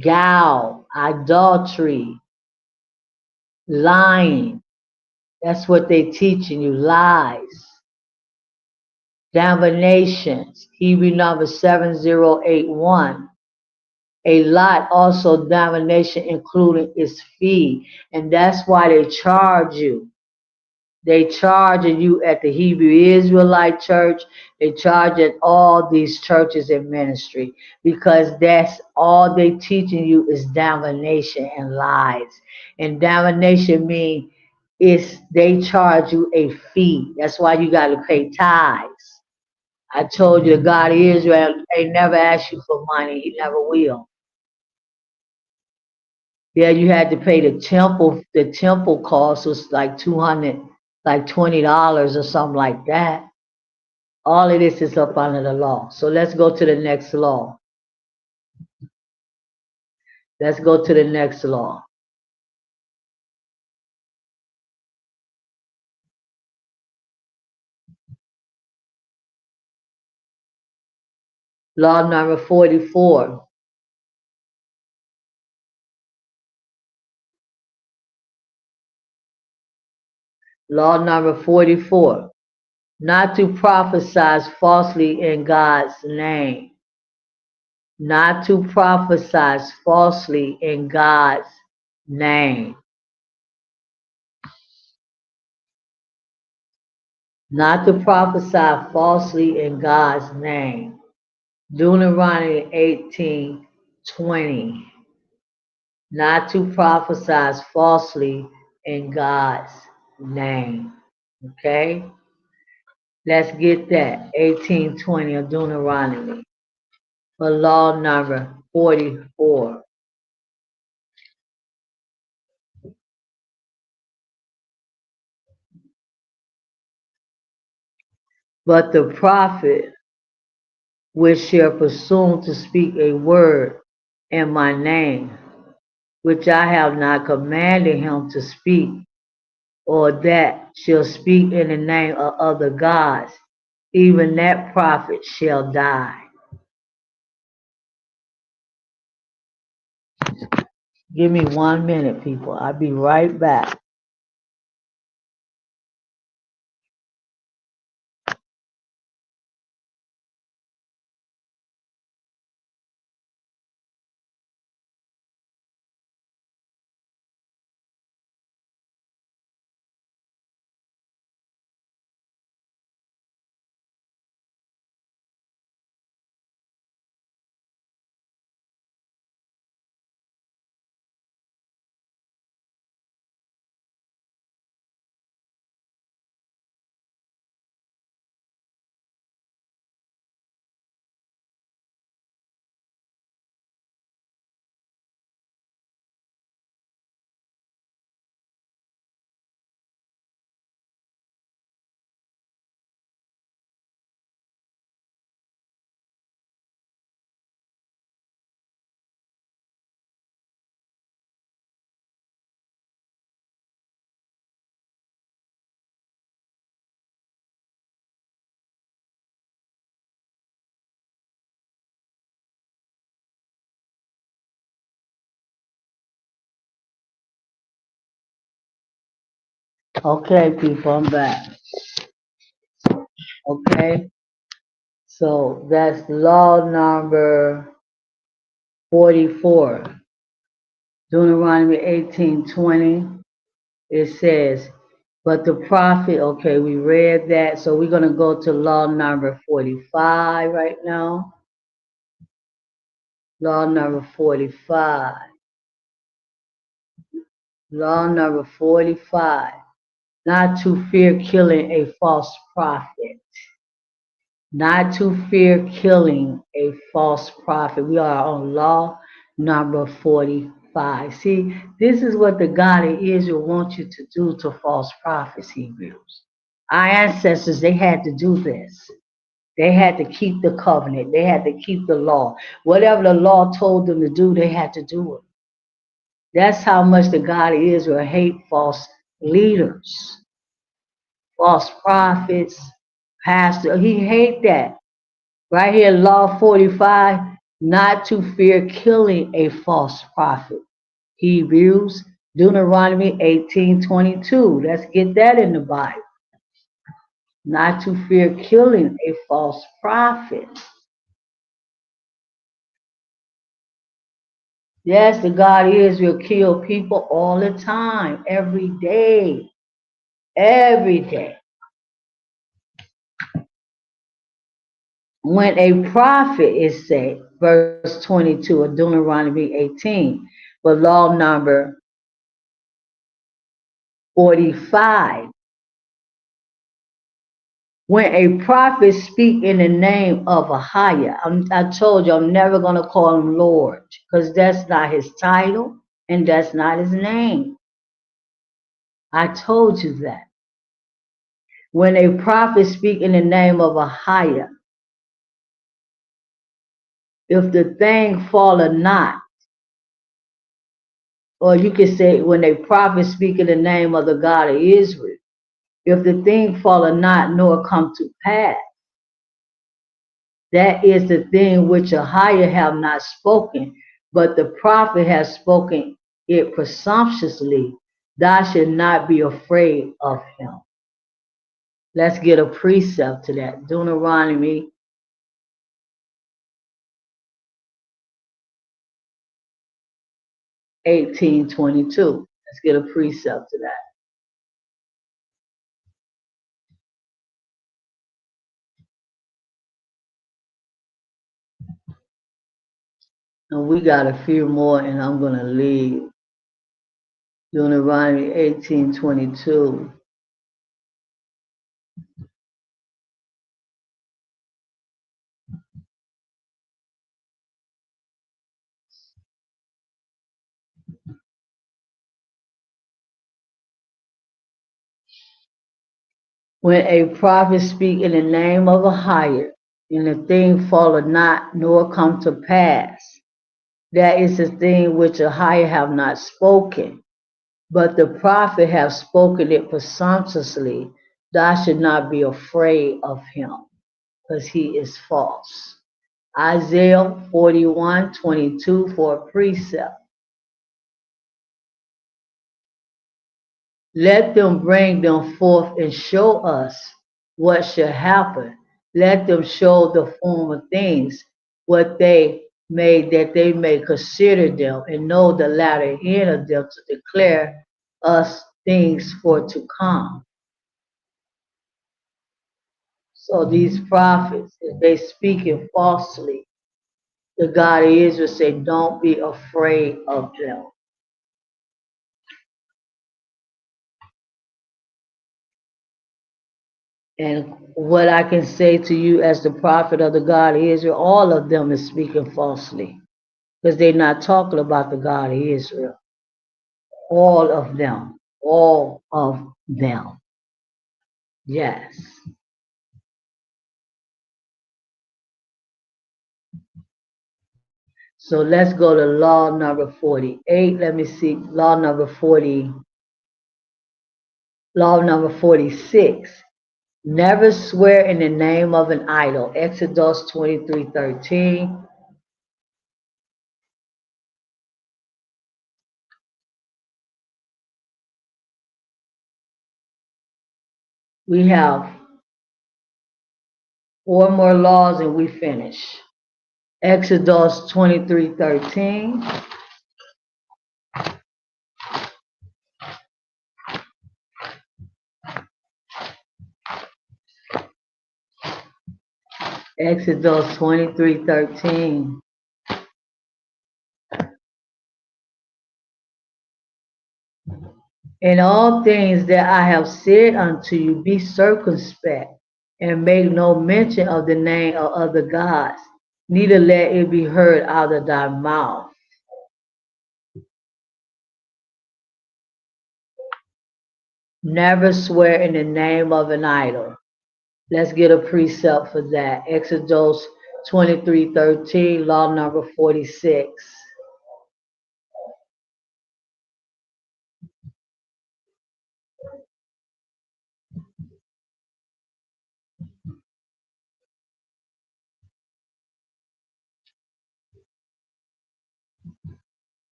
gal, adultery, lying. That's what they teaching you, lies. Divinations, Hebrew number 7081. A lot also divination including its fee. And that's why they charge you. They charging you at the Hebrew Israelite church. They charge at all these churches and ministry because that's all they teaching you is divination and lies. And divination means it's they charge you a fee. That's why you got to pay tithes. I told you the God of Israel ain't never asked you for money. He never will. Yeah, you had to pay the temple. The temple cost was like 200, like $20 or something like that. All of this is up under the law. So let's go to the next law. Let's go to the next law. Law number 44. Law number 44. Not to prophesy falsely in God's name. Not to prophesy falsely in God's name. Not to prophesy falsely in God's name. Deuteronomy 18:20. Not to prophesy falsely in God's name. Okay? Let's get that. 18:20 of Deuteronomy. For law number 44. But the prophet which shall presume to speak a word in my name, which I have not commanded him to speak, or that shall speak in the name of other gods, even that prophet shall die. Give me 1 minute, people. I'll be right back. Okay, people, I'm back. Okay, so that's law number 44. Deuteronomy 18:20. It says, but the prophet, okay, we read that. So we're going to go to law number 45 right now. Law number 45. Law number 45. Not to fear killing a false prophet. Not to fear killing a false prophet. We are on law number 45. See, this is what the God of Israel wants you to do to false prophets, Hebrews. Our ancestors, they had to do this. They had to keep the covenant. They had to keep the law. Whatever the law told them to do, they had to do it. That's how much the God of Israel hate false leaders, false prophets, pastors. He hate that. Right here, Law 45, not to fear killing a false prophet. Hebrews, Deuteronomy 18:22. Let's get that in the Bible. Not to fear killing a false prophet. Yes, the God of Israel kill people all the time, every day, every day. When a prophet is said, verse 22 of Deuteronomy 18, but law number 45, When a prophet speak in the name of a higher, I told you I'm never going to call him Lord because that's not his title and that's not his name. I told you that. When a prophet speak in the name of a higher, if the thing fall or not, or you can say when a prophet speak in the name of the God of Israel, if the thing fall or not, nor come to pass, that is the thing which a higher have not spoken, but the prophet has spoken it presumptuously. Thou should not be afraid of him. Let's get a precept to that. Deuteronomy 18:22. Let's get a precept to that. And we got a few more, and I'm going to leave. Deuteronomy 18:22. When a prophet speak in the name of a higher, and the thing falleth not, nor come to pass, that is the thing which a higher have not spoken, but the prophet have spoken it presumptuously. Thou should not be afraid of him, because he is false. Isaiah 41:22 for a precept. Let them bring them forth and show us what shall happen. Let them show the former things, what they made, that they may consider them and know the latter end of them, to declare us things for to come. So these prophets, if they speaking falsely, the God of Israel say, don't be afraid of them. And what I can say to you as the prophet of the God of Israel, all of them is speaking falsely because they're not talking about the God of Israel. All of them. All of them. Yes. So let's go to law number 48. Let me see. Law number 46. Never swear in the name of an idol. Exodus 23:13. We have 4 more laws and we finish. Exodus 23:13. Exodus 23:13. In all things that I have said unto you, be circumspect, and make no mention of the name of other gods, neither let it be heard out of thy mouth. Never swear in the name of an idol. Let's get a precept for that. Exodus 23:13, law number 46.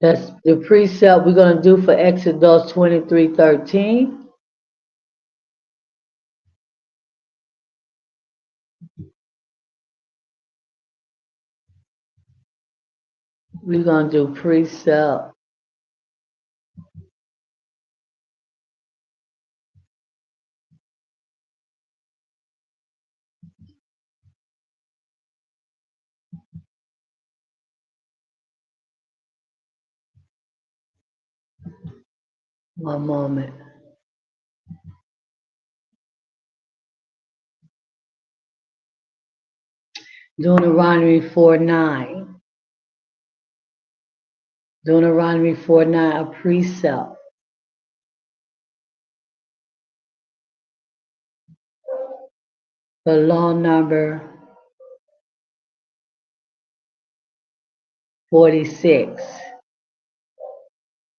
That's the precept we're going to do for Exodus 23:13. We're going to do precept One moment. Deuteronomy 4:9. Deuteronomy 4:9, a precept. The law number 46.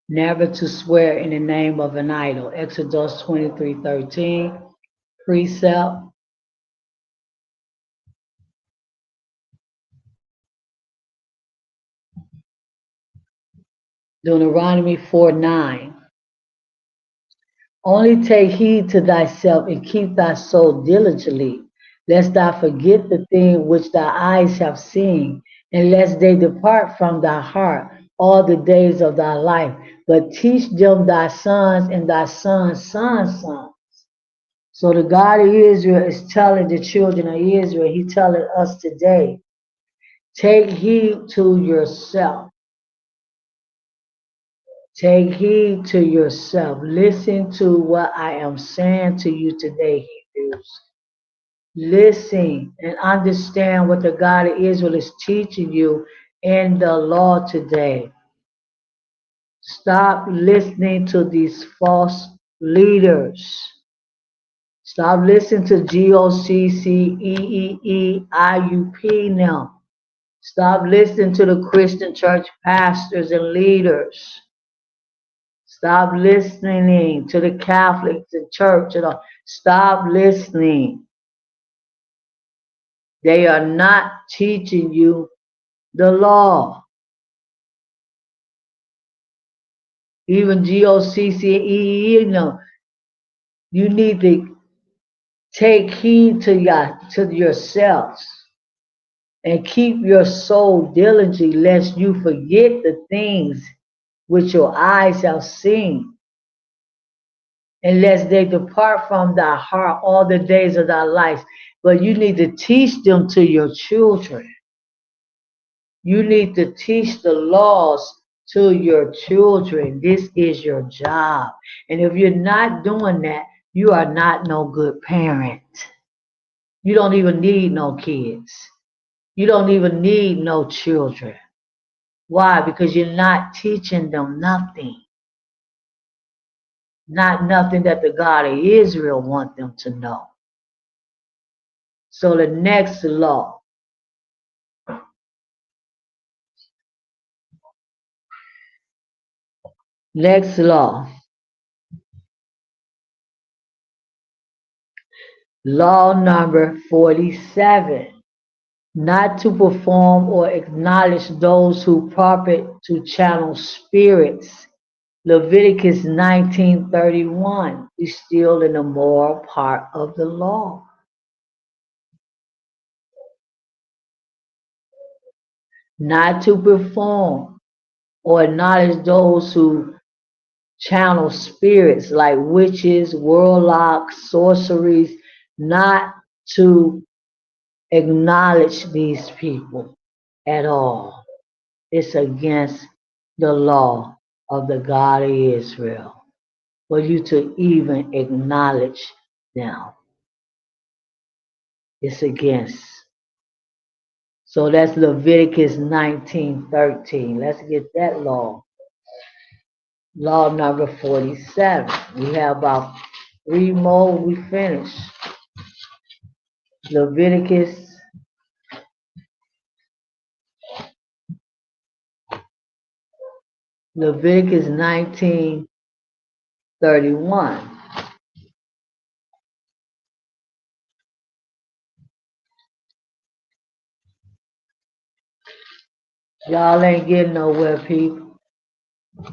Never to swear in the name of an idol. Exodus 23:13. Precept. Deuteronomy 4:9. Only take heed to thyself and keep thy soul diligently, lest thou forget the thing which thy eyes have seen, and lest they depart from thy heart all the days of thy life. But teach them thy sons and thy sons' sons' sons. So the God of Israel is telling the children of Israel, He's telling us today, take heed to yourself. Take heed to yourself. Listen to what I am saying to you today, Hebrews. Listen and understand what the God of Israel is teaching you in the law today. Stop listening to these false leaders. Stop listening to GOCCEEEIUP now. Stop listening to the Christian church pastors and leaders. Stop listening to the Catholics, the church. Stop listening. They are not teaching you the law. Even GOCCEE, you need to take heed to yourselves and keep your soul diligently, lest you forget the things which your eyes have seen, unless they depart from thy heart all the days of thy life. But you need to teach them to your children. You need to teach the laws to your children. This is your job. And if you're not doing that, you are not no good parent. You don't even need no kids. You don't even need no children. Why? Because you're not teaching them nothing. Not nothing that the God of Israel wants them to know. So the next law. Next law. Law number 47. Not to perform or acknowledge those who profit to channel spirits. Leviticus 19:31. We're still in the moral part of the law. Not to perform or acknowledge those who channel spirits like witches, warlocks, sorceries, not to acknowledge these people at all. It's against the law of the God of Israel for you to even acknowledge them. It's against. So that's Leviticus 19:13. Let's get that law. Law number 47. We have about 3 more. We finish. Leviticus 19:31. Y'all ain't getting nowhere, people.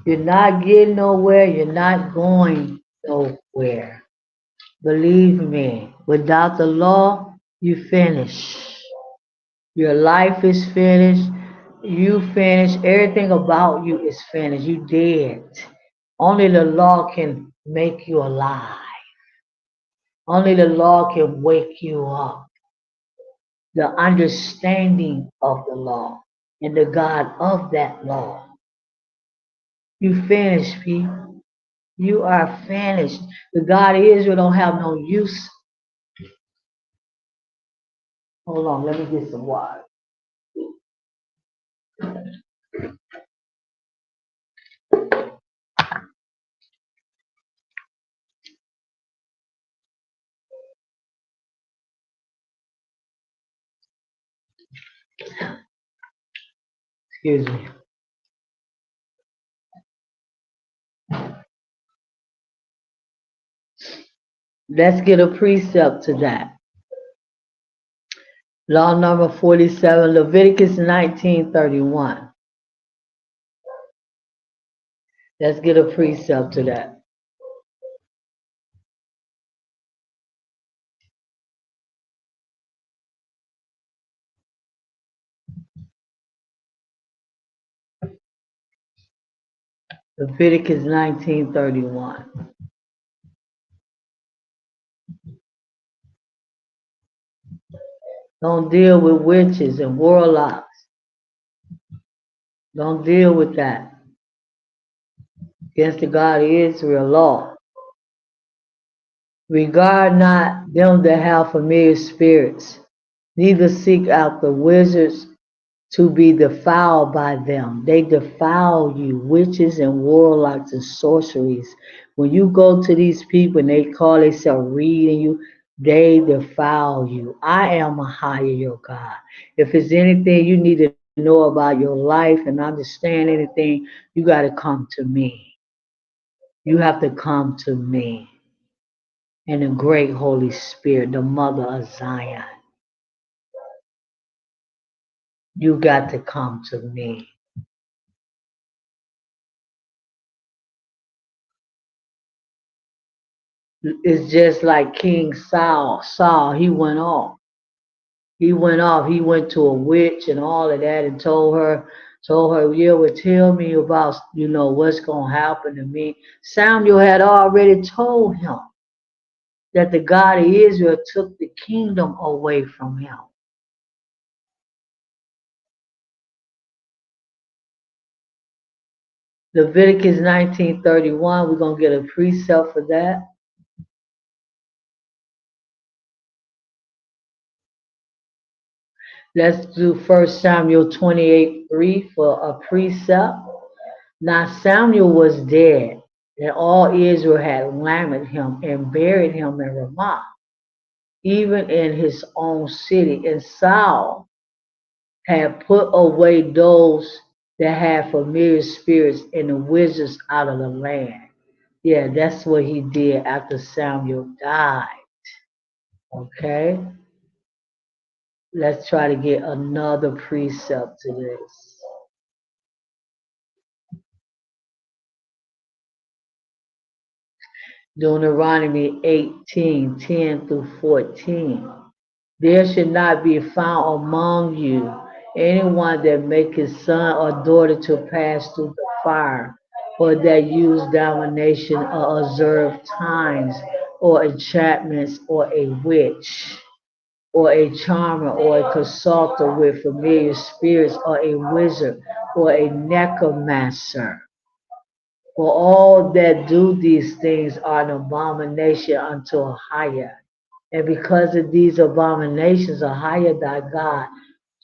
You're not getting nowhere. You're not going nowhere. Believe me, without the law, you finish. Your life is finished. You finished. Everything about you is finished. You dead. Only the law can make you alive. Only the law can wake you up. The understanding of the law and the God of that law. You finished, people. You are finished. The God of Israel don't have no use. Hold on, let me get some water. Excuse me. Let's get a precept to that. Law number 47, Leviticus 19:31. Let's get a precept to that. Leviticus 19:31. Don't deal with witches and warlocks. Don't deal with that. Against the God of Israel law. Regard not them that have familiar spirits, neither seek out the wizards to be defiled by them. They defile you, witches and warlocks and sorceries. When you go to these people and they call themselves reading you, they defile you. I am a higher your God. If there's anything you need to know about your life and understand anything, you got to come to me. You have to come to me and the great Holy Spirit, the mother of Zion. You got to come to me. It's just like King Saul. Saul, he went off. He went off. He went to a witch and all of that and told her, yeah, well, tell me about, what's going to happen to me. Samuel had already told him that the God of Israel took the kingdom away from him. Leviticus 19:31, we're going to get a precept for that. Let's do 1 Samuel 28:3 for a precept. Now Samuel was dead, and all Israel had lamented him and buried him in Ramah, even in his own city. And Saul had put away those that had familiar spirits and the wizards out of the land. Yeah, that's what he did after Samuel died. Okay? Let's try to get another precept to this. Deuteronomy 18:10-14. There should not be found among you anyone that make his son or daughter to pass through the fire, or that use divination or observe times, or enchantments, or a witch, or a charmer, or a consulter with familiar spirits, or a wizard, or a necromancer. For all that do these things are an abomination unto a higher. And because of these abominations, a higher thy God,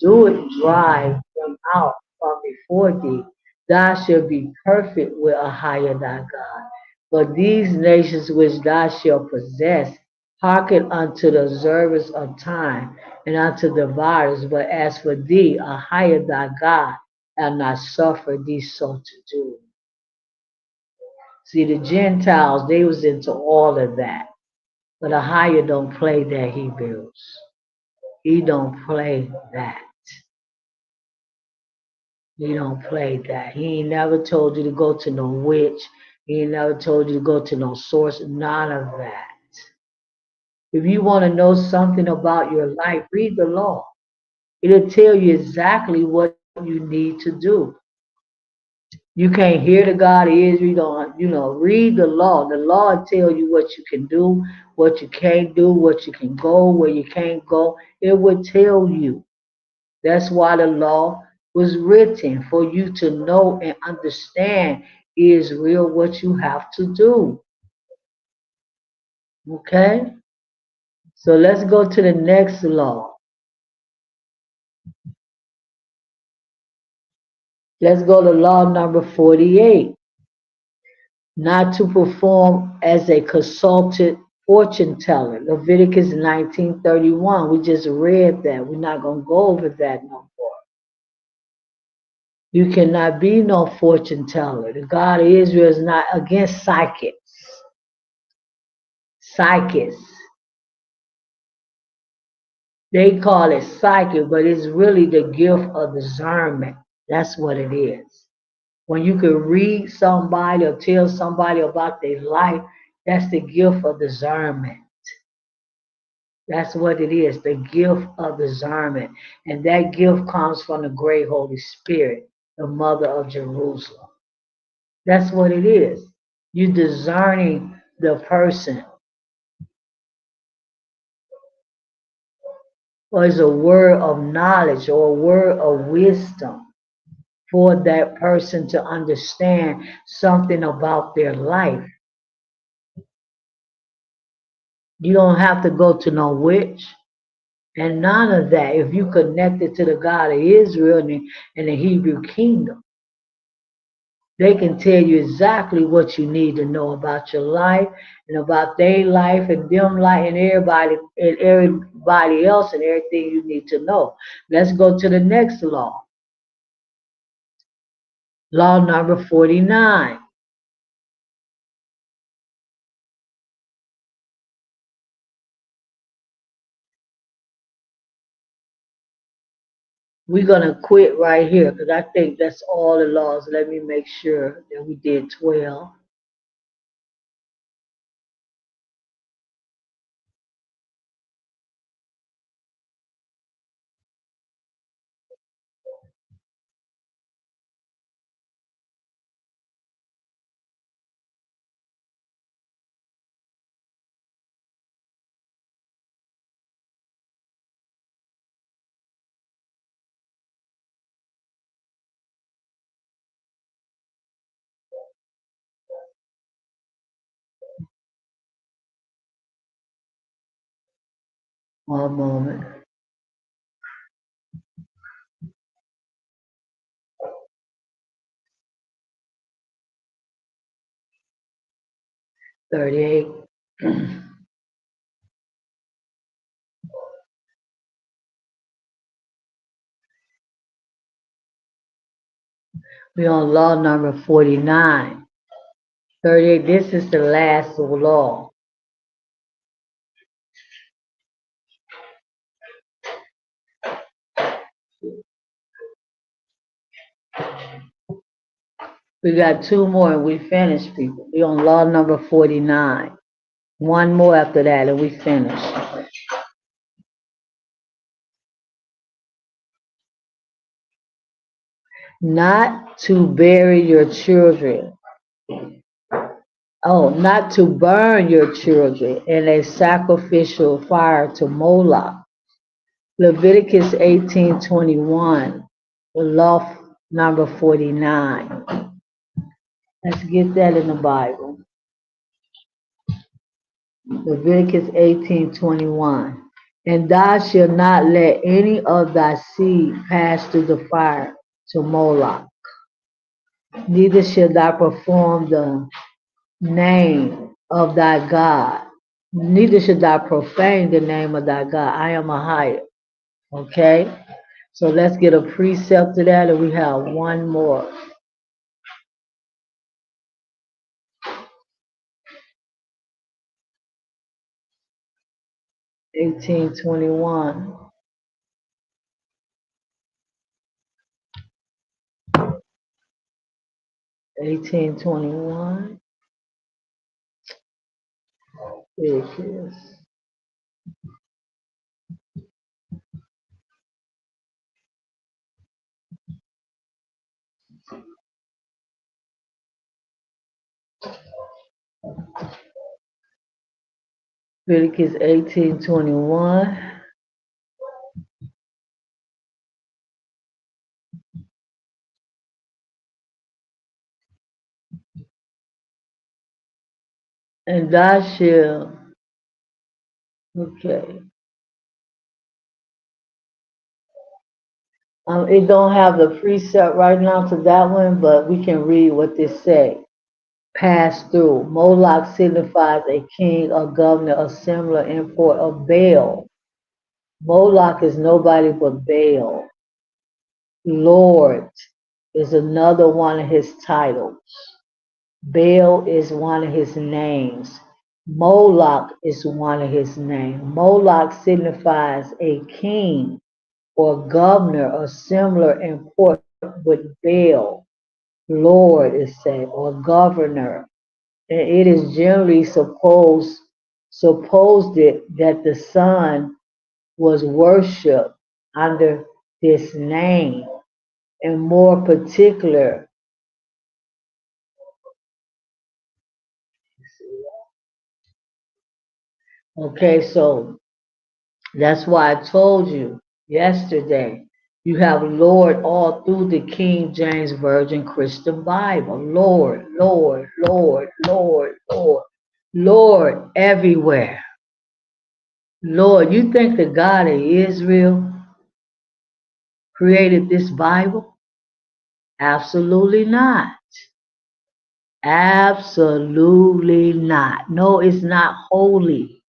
do it drive them out from before thee. Thou shalt be perfect with a higher thy God. For these nations which thou shalt possess, hearken unto the observers of time and unto the dividers. But as for thee, a higher thy God, and not suffer thee so to do. See, the Gentiles, they was into all of that. But Ahia don't play that, Hebrews. He don't play that. He don't play that. He ain't never told you to go to no witch. He ain't never told you to go to no source. None of that. If you want to know something about your life, read the law. It'll tell you exactly what you need to do. You can't hear the God of Israel. You don't, read the law. The law will tell you what you can do, what you can't do, what you can go, where you can't go. It will tell you. That's why the law was written, for you to know and understand Israel what you have to do. Okay? So let's go to the next law. Let's go to law number 48. Not to perform as a consulted fortune teller. Leviticus 19:31. We just read that. We're not going to go over that no more. You cannot be no fortune teller. The God of Israel is not against psychics. Psychics. They call it psychic, but it's really the gift of discernment. That's what it is. When you can read somebody or tell somebody about their life, that's the gift of discernment. That's what it is, the gift of discernment. And that gift comes from the great Holy Spirit, the mother of Jerusalem. That's what it is. You discerning the person. Or is a word of knowledge or a word of wisdom for that person to understand something about their life. You don't have to go to no witch and none of that if you connected to the God of Israel and the Hebrew kingdom. They can tell you exactly what you need to know about your life and about their life and them life and everybody else and everything you need to know. Let's go to the next law. Law number 49. We're going to quit right here because I think that's all the laws. Let me make sure that we did 12. One moment. 38. We're on law number 49. 38, this is the last law. We got two more and we finished, people. We're on law number 49. One more after that and we finish. Not to bury your children. Oh, not to burn your children in a sacrificial fire to Moloch. Leviticus 18:21, law number 49. Let's get that in the Bible. Leviticus 18:21. And thou shalt not let any of thy seed pass through the fire to Moloch. Neither shalt thou perform the name of thy God. Neither should thou profane the name of thy God. I am a higher. Okay? So let's get a precept to that, and we have one more. 18:21. 18:21. Leviticus. Leviticus 18:21. And thou shalt, okay. It don't have the precept right now to that one, but we can read what this say. Pass through. Moloch signifies a king, a governor, a similar import of Baal. Moloch is nobody but Baal. Lord is another one of his titles. Baal is one of his names. Moloch is one of his names. Moloch signifies a king or governor or similar import with Baal. Lord is said, or governor. And it is generally supposed that the sun was worshipped under this name, and more particular. Okay, so that's why I told you yesterday. You have Lord all through the King James Version Christian Bible. Lord, Lord, Lord, Lord, Lord, Lord everywhere. Lord, you think the God of Israel created this Bible? Absolutely not. Absolutely not. No, it's not holy.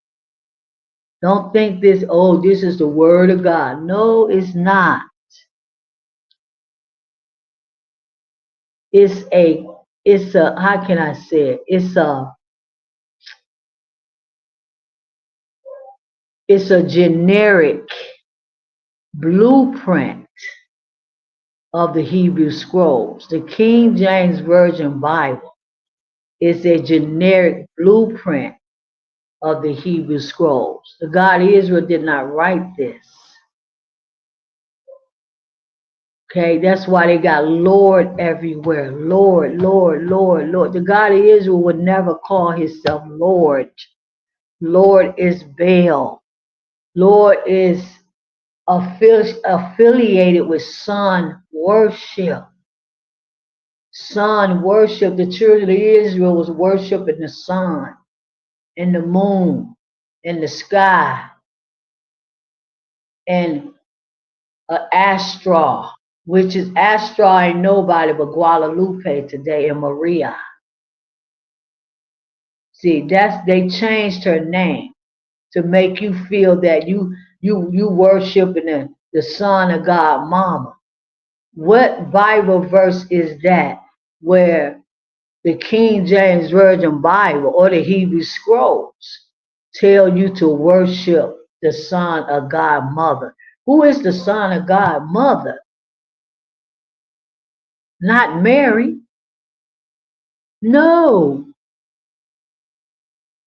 Don't think this, oh, this is the word of God. No, it's not. It's a, how can I say it? It's a generic blueprint of the Hebrew scrolls. The King James Version Bible is a generic blueprint of the Hebrew scrolls. The God of Israel did not write this. Okay, that's why they got Lord everywhere. Lord, Lord, Lord, Lord. The God of Israel would never call himself Lord. Lord is Baal. Lord is affiliated with sun worship. Sun worship. The children of Israel was worshiping the sun and the moon and the sky and Astra, which is Astra ain't nobody but Guadalupe today and Maria. See, they changed her name to make you feel that you worshiping the Son of God, Mama. What Bible verse is that where the King James Version Bible or the Hebrew Scrolls tell you to worship the Son of God, Mother? Who is the Son of God, Mother? Not Mary. No,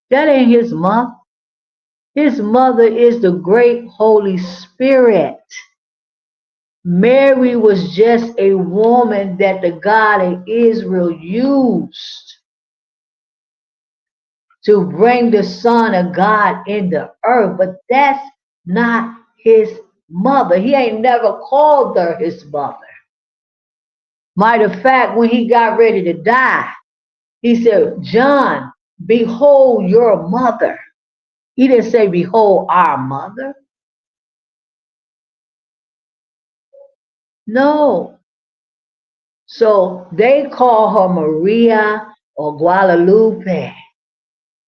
that ain't his mother. His mother is the great Holy Spirit. Mary was just a woman that the God of Israel used to bring the Son of God in the earth, but that's not his mother. He ain't never called her his mother. Matter of fact, when he got ready to die, he said, John, behold your mother. He didn't say, behold our mother. No. So they call her Maria or Guadalupe,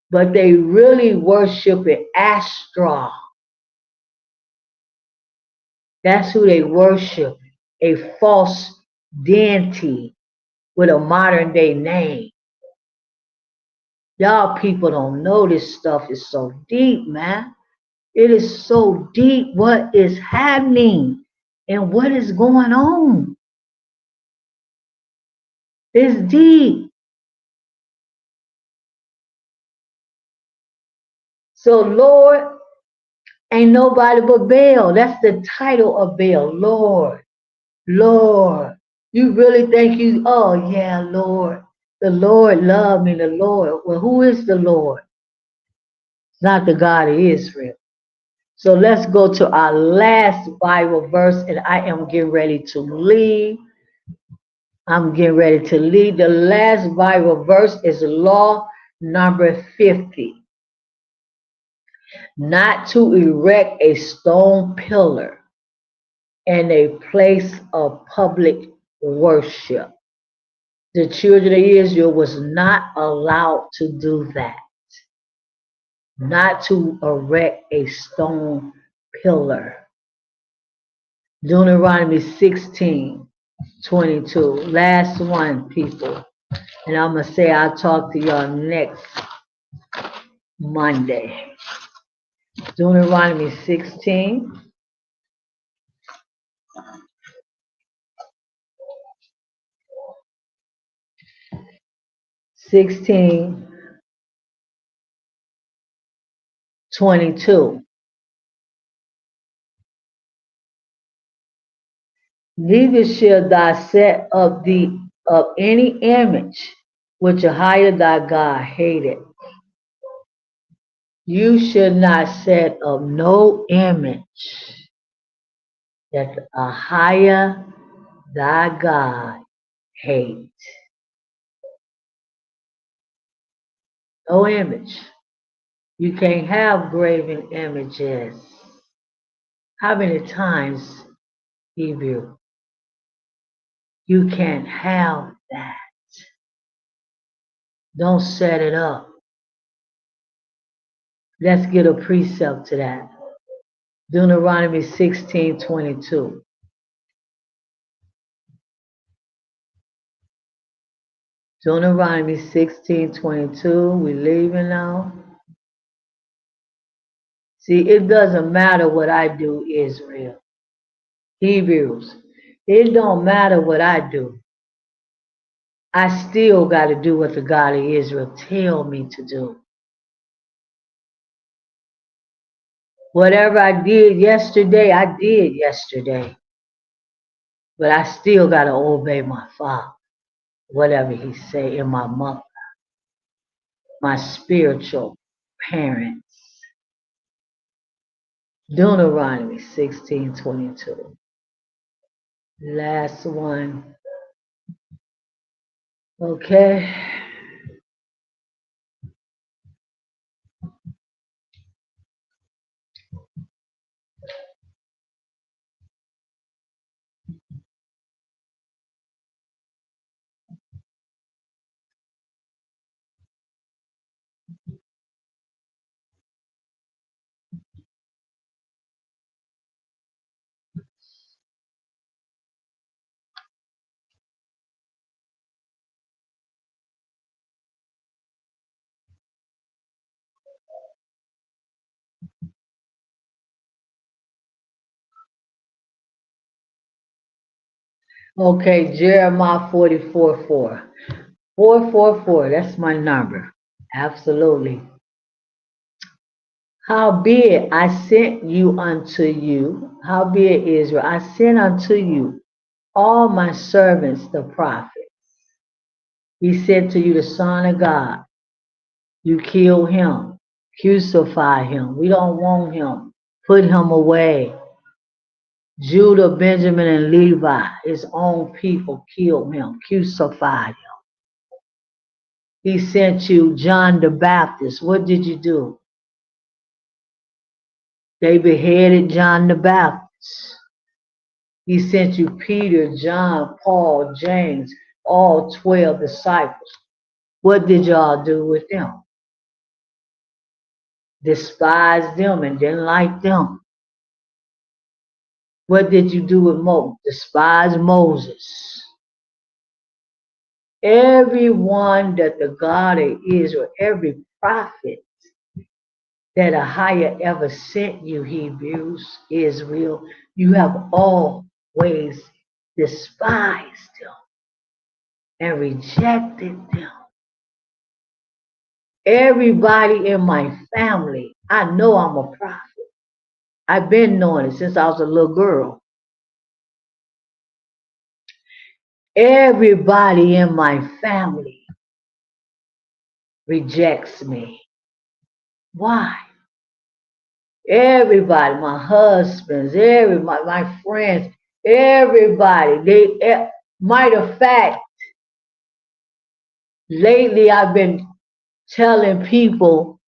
but they really worship it Astra. That's who they worship, a false deity with a modern day name. Y'all people don't know this stuff is so deep, man. It is so deep what is happening and what is going on. It's deep. So Lord ain't nobody but Baal. That's the title of Baal, Lord. Lord. You really think oh yeah, Lord. The Lord loved me, the Lord. Well, who is the Lord? It's not the God of Israel. So let's go to our last Bible verse, and I am getting ready to leave. I'm getting ready to leave. The last Bible verse is law Number 50. Not to erect a stone pillar in a place of public worship. The children of Israel was not allowed to do that. Not to erect a stone pillar. Deuteronomy 16:22. Last one, people. And I'm going to say I'll talk to y'all next Monday. Deuteronomy 16. 16:22. Neither shall thou set up thee of any image which Ahijah thy God hated. You should not set up no image that Ahijah thy God hate. No image. You can't have graven images. How many times, Hebrew? You can't have that. Don't set it up. Let's get a precept to that. Deuteronomy 16:22. Deuteronomy 16:22. We leaving now. See, it doesn't matter what I do, Israel. Hebrews. It don't matter what I do. I still got to do what the God of Israel tell me to do. Whatever I did yesterday, I did yesterday. But I still got to obey my father, whatever he say, in my mother, my spiritual parents. Deuteronomy 16:22. Last one. Okay. Okay, Jeremiah 44:4. 444, that's my number. Absolutely. Howbeit I sent you unto you, howbeit Israel, I sent unto you all my servants, the prophets. He said to you, the Son of God, you kill him, crucify him. We don't want him. Put him away. Judah, Benjamin, and Levi, his own people, killed him, crucified him. He sent you John the Baptist. What did you do? They beheaded John the Baptist. He sent you Peter, John, Paul, James, all 12 disciples. What did y'all do with them? Despised them and didn't like them. What did you do with Moses? Despised Moses. Everyone that the God of Israel, every prophet that Ahijah ever sent you, Hebrews, Israel, you have always despised them and rejected them. Everybody in my family, I know I'm a prophet. I've been knowing it since I was a little girl. Everybody in my family rejects me. Why? Everybody, my husbands, everybody, my friends, everybody. Matter of fact, lately I've been telling people,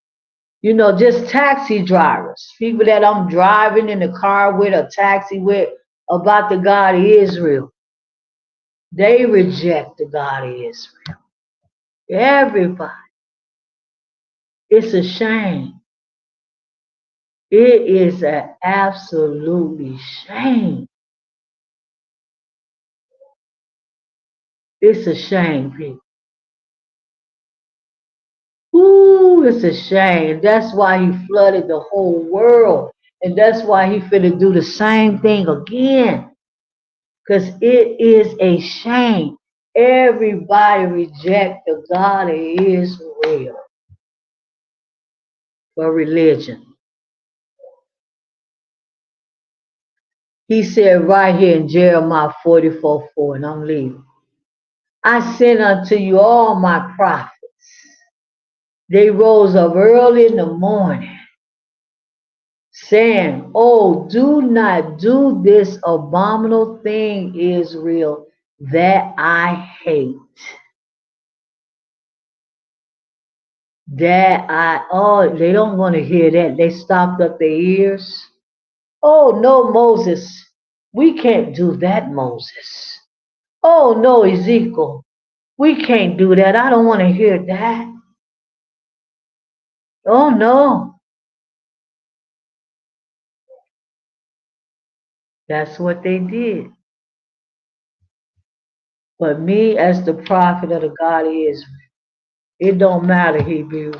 you know, just taxi drivers, people that I'm driving in the car with, a taxi with, about the God of Israel. They reject the God of Israel. Everybody. It's a shame. It is an absolutely shame. It's a shame, people. Ooh, it's a shame. That's why he flooded the whole world. And that's why he finna do the same thing again. Because it is a shame. Everybody reject the God of Israel for religion. He said right here in Jeremiah 44:4, and I'm leaving. I sent unto you all my prophets. They rose up early in the morning, saying, oh, do not do this abominable thing, Israel, that I hate. Oh, they don't want to hear that. They stopped up their ears. Oh, no, Moses. We can't do that, Moses. Oh, no, Ezekiel. We can't do that. I don't want to hear that. Oh, no. That's what they did. But me, as the prophet of the God of Israel, it don't matter, Hebrews.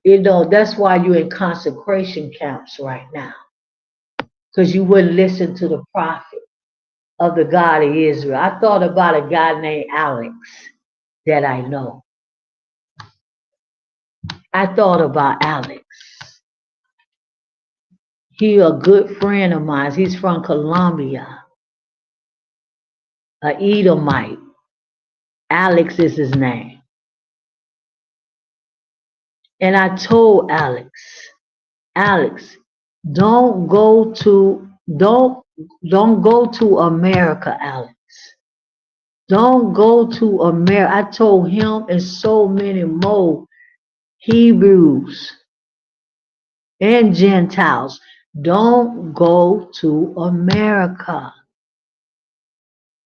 It don't. That's why you're in consecration camps right now. Because you wouldn't listen to the prophet of the God of Israel. I thought about a guy named Alex that I know. I thought about Alex. He a good friend of mine. He's from Colombia, a Edomite. Alex is his name. And I told Alex, don't go to America, Alex. Don't go to America. I told him and so many more Hebrews and Gentiles, don't go to America.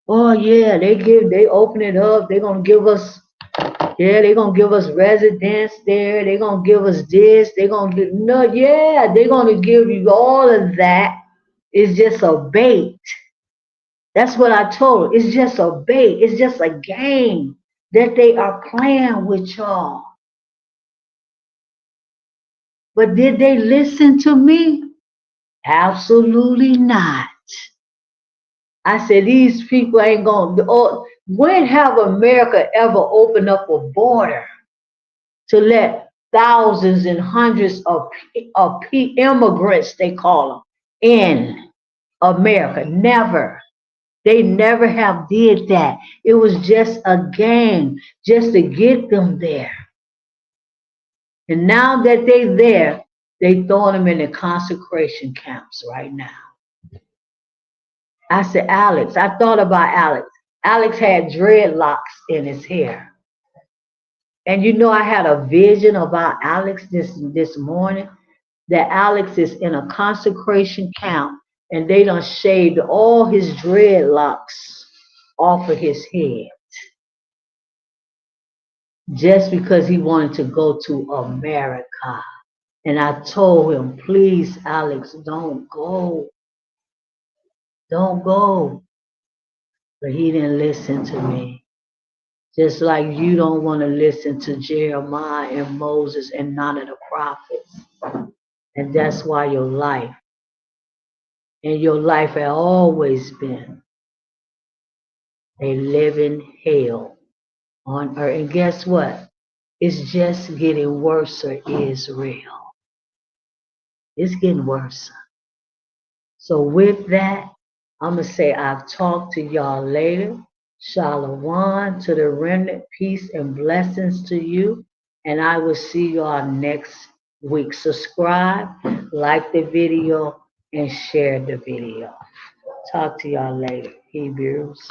Oh yeah, they open it up. They're gonna give us, yeah, they're gonna give us residence there. They're gonna give us this. They're gonna give no, yeah, they're gonna give you all of that. It's just a bait. That's what I told her. It's just a bait. It's just a game that they are playing with y'all. But did they listen to me? Absolutely not. I said, these people ain't going to. When have America ever opened up a border to let thousands and hundreds of immigrants, they call them, in America? Never. They never have did that. It was just a game, just to get them there. And now that they're there, they throwing them in the consecration camps right now. I said, Alex, I thought about Alex. Alex had dreadlocks in his hair. And you know, I had a vision about Alex this morning, that Alex is in a consecration camp and they done shaved all his dreadlocks off of his head just because he wanted to go to America. And I told him, please, Alex, don't go. Don't go. But he didn't listen to me. Just like you don't want to listen to Jeremiah and Moses and none of the prophets. And that's why your life had always been a living hell on earth. And guess what? It's just getting worse, Israel. It's getting worse. So with that, I'm going to say I'll talk to y'all later. Shalom to the remnant, peace and blessings to you. And I will see y'all next week. Subscribe, like the video, and share the video. Talk to y'all later, Hebrews.